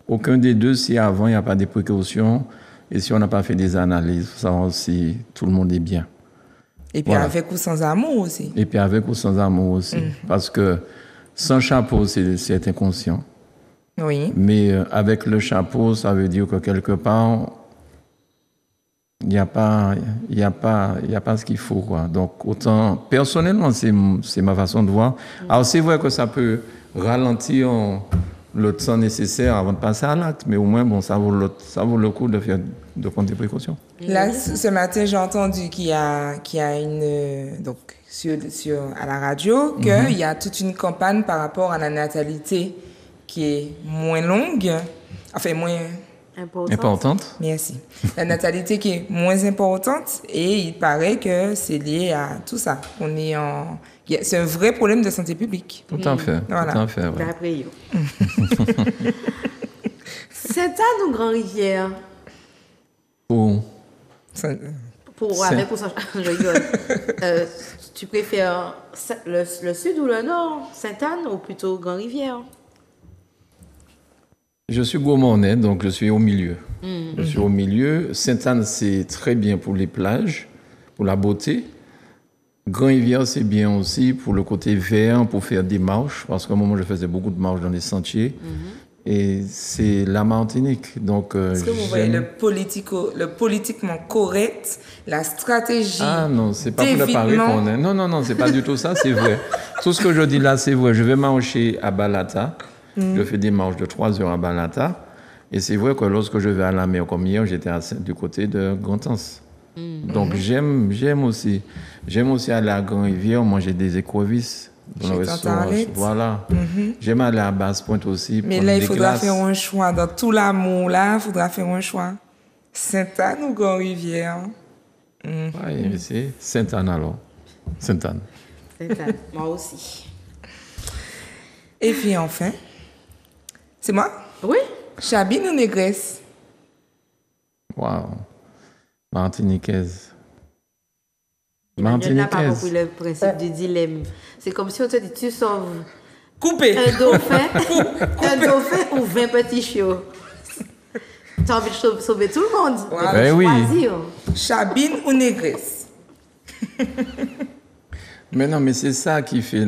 aucun des deux, si avant, il n'y a pas de précautions, et si on n'a pas fait des analyses, pour savoir si tout le monde est bien. Et puis Voilà. avec ou sans amour aussi. Et puis avec ou sans amour aussi. Parce que sans chapeau, c'est inconscient. Oui. Mais avec le chapeau, ça veut dire que quelque part, il n'y a pas ce qu'il faut, quoi. Donc, autant, personnellement, c'est ma façon de voir. Alors, c'est vrai que ça peut ralentir le temps nécessaire avant de passer à l'acte, mais au moins, bon, ça vaut le coup de prendre des précautions. Là, ce matin, j'ai entendu qu'il y a une, donc, à la radio, qu'il y a toute une campagne par rapport à la natalité qui est moins longue, enfin, moins... Importante. Merci. La natalité qui est moins importante et il paraît que c'est lié à tout ça. C'est un vrai problème de santé publique. Tout à fait. Voilà. Tout à fait, ouais. D'après yo. Sainte-Anne ou Grand-Rivière? Pour Avec ou sans je rigole. Tu préfères le sud ou le nord? Sainte-Anne ou plutôt Grand-Rivière? Je suis gourmandais, donc je suis au milieu. Je suis au milieu. Sainte-Anne, c'est très bien pour les plages, pour la beauté. Grand-Rivière, c'est bien aussi pour le côté vert, pour faire des marches, parce qu'à un moment, je faisais beaucoup de marches dans les sentiers. Et c'est la Martinique. Donc, est-ce que vous voyez le politiquement correct, la stratégie Ah non, c'est pas pour le pari d'évitement? qu'on est. Non, c'est pas du tout ça, c'est vrai. Tout ce que je dis là, c'est vrai. Je vais marcher à Balata. Je fais des marches de 3 heures à Balata. Et c'est vrai que lorsque je vais à la mer comme hier, j'étais du côté de Grand-Anse. Donc j'aime aussi aller à Grand-Rivière, manger des écrevisses dans le restaurant. Voilà. J'aime aller à Basse-Pointe aussi. Mais prendre là, il des faudra glaces. faire un choix. Dans tout l'amour, là, il faudra faire un choix. Sainte-Anne ou Grand-Rivière? Oui, mais c'est Sainte-Anne alors. Sainte-Anne. Sainte-Anne, moi aussi. Et puis enfin, c'est moi? Oui? Chabine ou Négresse? Waouh. Martiniquaise. Je n'ai pas compris le principe du dilemme. C'est comme si on te dit, tu sauves Coupé. un dauphin ou 20 petits chiots. Tu as envie de sauver tout le monde. Voilà. Ben oui. Choisir. Chabine ou négresse? Mais non, mais c'est ça qui fait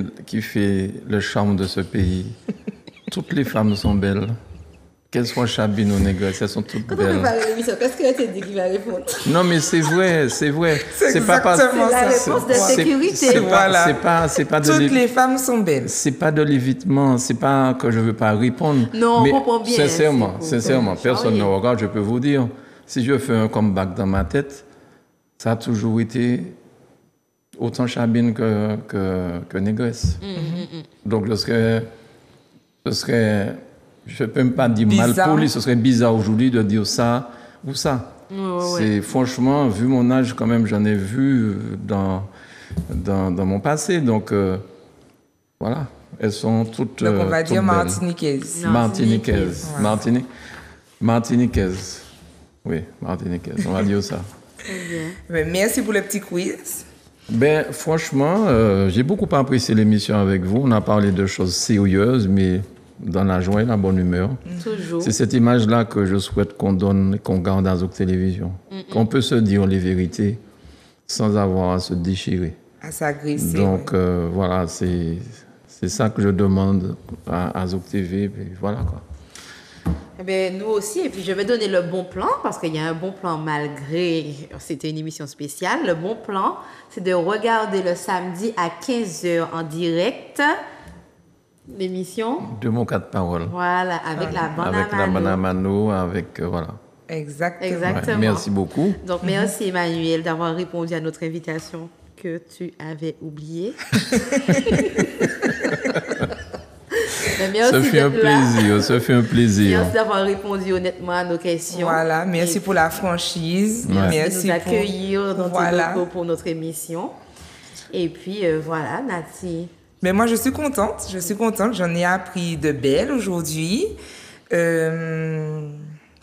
le charme de ce pays. Toutes les femmes sont belles. Qu'elles soient chabines ou négresses, elles sont toutes Quand on belles. prépare l'émission, qu'est-ce que tu dit qu'il va répondre? Non, mais c'est vrai, c'est vrai. C'est pas exactement la ça. réponse de c'est- sécurité. C'est Voilà. c'est pas de Toutes l'évi- les femmes sont belles. c'est pas de l'évitement, c'est pas que je veux pas répondre. Non, on mais comprend bien, Sincèrement, c'est pour- sincèrement, pour personne ne charrier. regarde, je peux vous dire. Si je fais un comeback dans ma tête, ça a toujours été autant chabine que négresse. Donc je serais, je peux même pas dire mal Bizarre. poli, ce serait bizarre aujourd'hui de dire ça ou ça. C'est franchement, vu mon âge quand même, j'en ai vu dans mon passé. Donc voilà, elles sont toutes. Donc on va toutes dire belles. martiniquaise. Martiniquaise. Ouais. Martiniquaise. Oui, martiniquaise. On va dire ça. Mais merci pour le petit quiz. Ben, franchement, j'ai beaucoup apprécié l'émission avec vous. On a parlé de choses sérieuses, mais dans la joie et la bonne humeur. Toujours. C'est cette image-là que je souhaite qu'on donne et qu'on garde à Zouk Télévision. Qu'on peut se dire les vérités sans avoir à se déchirer. À s'agresser. Donc, voilà, c'est ça que je demande à Zouk TV. Et voilà, quoi. Eh bien, nous aussi, et puis je vais donner le bon plan, parce qu'il y a un bon plan malgré, c'était une émission spéciale. Le bon plan, c'est de regarder le samedi à 15h en direct l'émission. De mon cas de parole. Voilà, avec la bande Avec la Amano. Banamano, avec... voilà. Exactement. Exactement. Ouais, merci beaucoup. Donc, merci Emmanuel d'avoir répondu à notre invitation que tu avais oubliée. Mais merci Ça fait un d'être là. plaisir, ça fait un plaisir. Merci d'avoir répondu honnêtement à nos questions. Voilà, merci Et pour la franchise. Ouais. merci de nous accueillir dans Voilà. tes locaux pour notre émission. Et puis, voilà, Nati. Mais moi, je suis contente. J'en ai appris de belles aujourd'hui.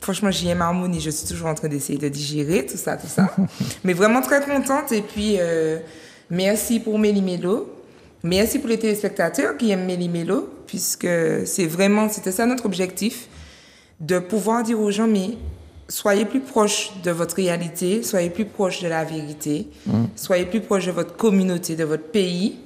Franchement, j'y aime harmonie. Je suis toujours en train d'essayer de digérer tout ça. Mais vraiment très contente. Et puis, merci pour Méli-Mélo. Merci pour les téléspectateurs qui aiment Méli-Mélo, puisque c'était ça notre objectif, de pouvoir dire aux gens, mais soyez plus proches de votre réalité, soyez plus proches de la vérité, soyez plus proches de votre communauté, de votre pays,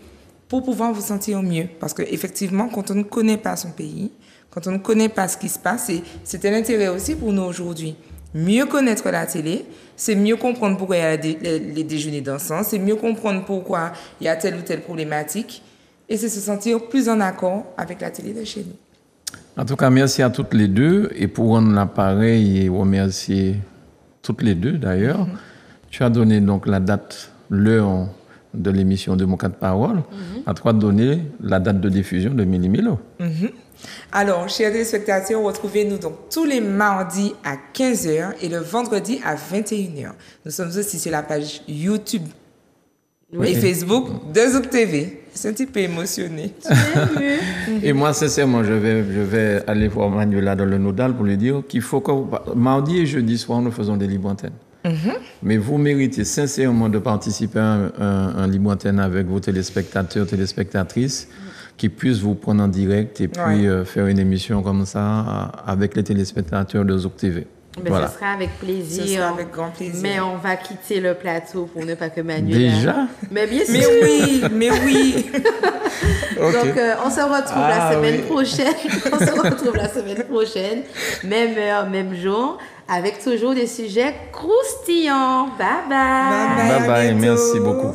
pour pouvoir vous sentir mieux. Parce qu'effectivement, quand on ne connaît pas son pays, quand on ne connaît pas ce qui se passe, c'était l'intérêt aussi pour nous aujourd'hui. Mieux connaître la télé, c'est mieux comprendre pourquoi il y a les déjeuners dansants, c'est mieux comprendre pourquoi il y a telle ou telle problématique, et c'est se sentir plus en accord avec la télé de chez nous. En tout cas, merci à toutes les deux. Et pour rendre l'appareil et remercier toutes les deux d'ailleurs, tu as donné donc la date, l'heure de l'émission de Mon cas de parole. À toi de donner la date de diffusion de Méli-Mélo. Alors, chers téléspectateurs, retrouvez-nous donc tous les mardis à 15h et le vendredi à 21h. Nous sommes aussi sur la page YouTube et Facebook de Zouk TV. Je suis un petit peu émotionnée. Et moi, sincèrement, je vais aller voir Manuela dans le Nodal pour lui dire qu'il faut que mardi et jeudi soir, nous faisons des libres antennes. Mais vous méritez sincèrement de participer à un libre antenne avec vos téléspectateurs, téléspectatrices, qui puissent vous prendre en direct et puis faire une émission comme ça avec les téléspectateurs de Zouk TV. Ben, Voilà. Ce sera avec plaisir. Ce sera avec grand plaisir. Mais on va quitter le plateau pour ne pas que Manuel... Déjà? Mais bien sûr. Mais oui. Ok. Donc, on se retrouve la semaine prochaine. On se retrouve la semaine prochaine. Même heure, même jour. Avec toujours des sujets croustillants. Bye bye. Bye bye. Bye bye, À bientôt. merci beaucoup.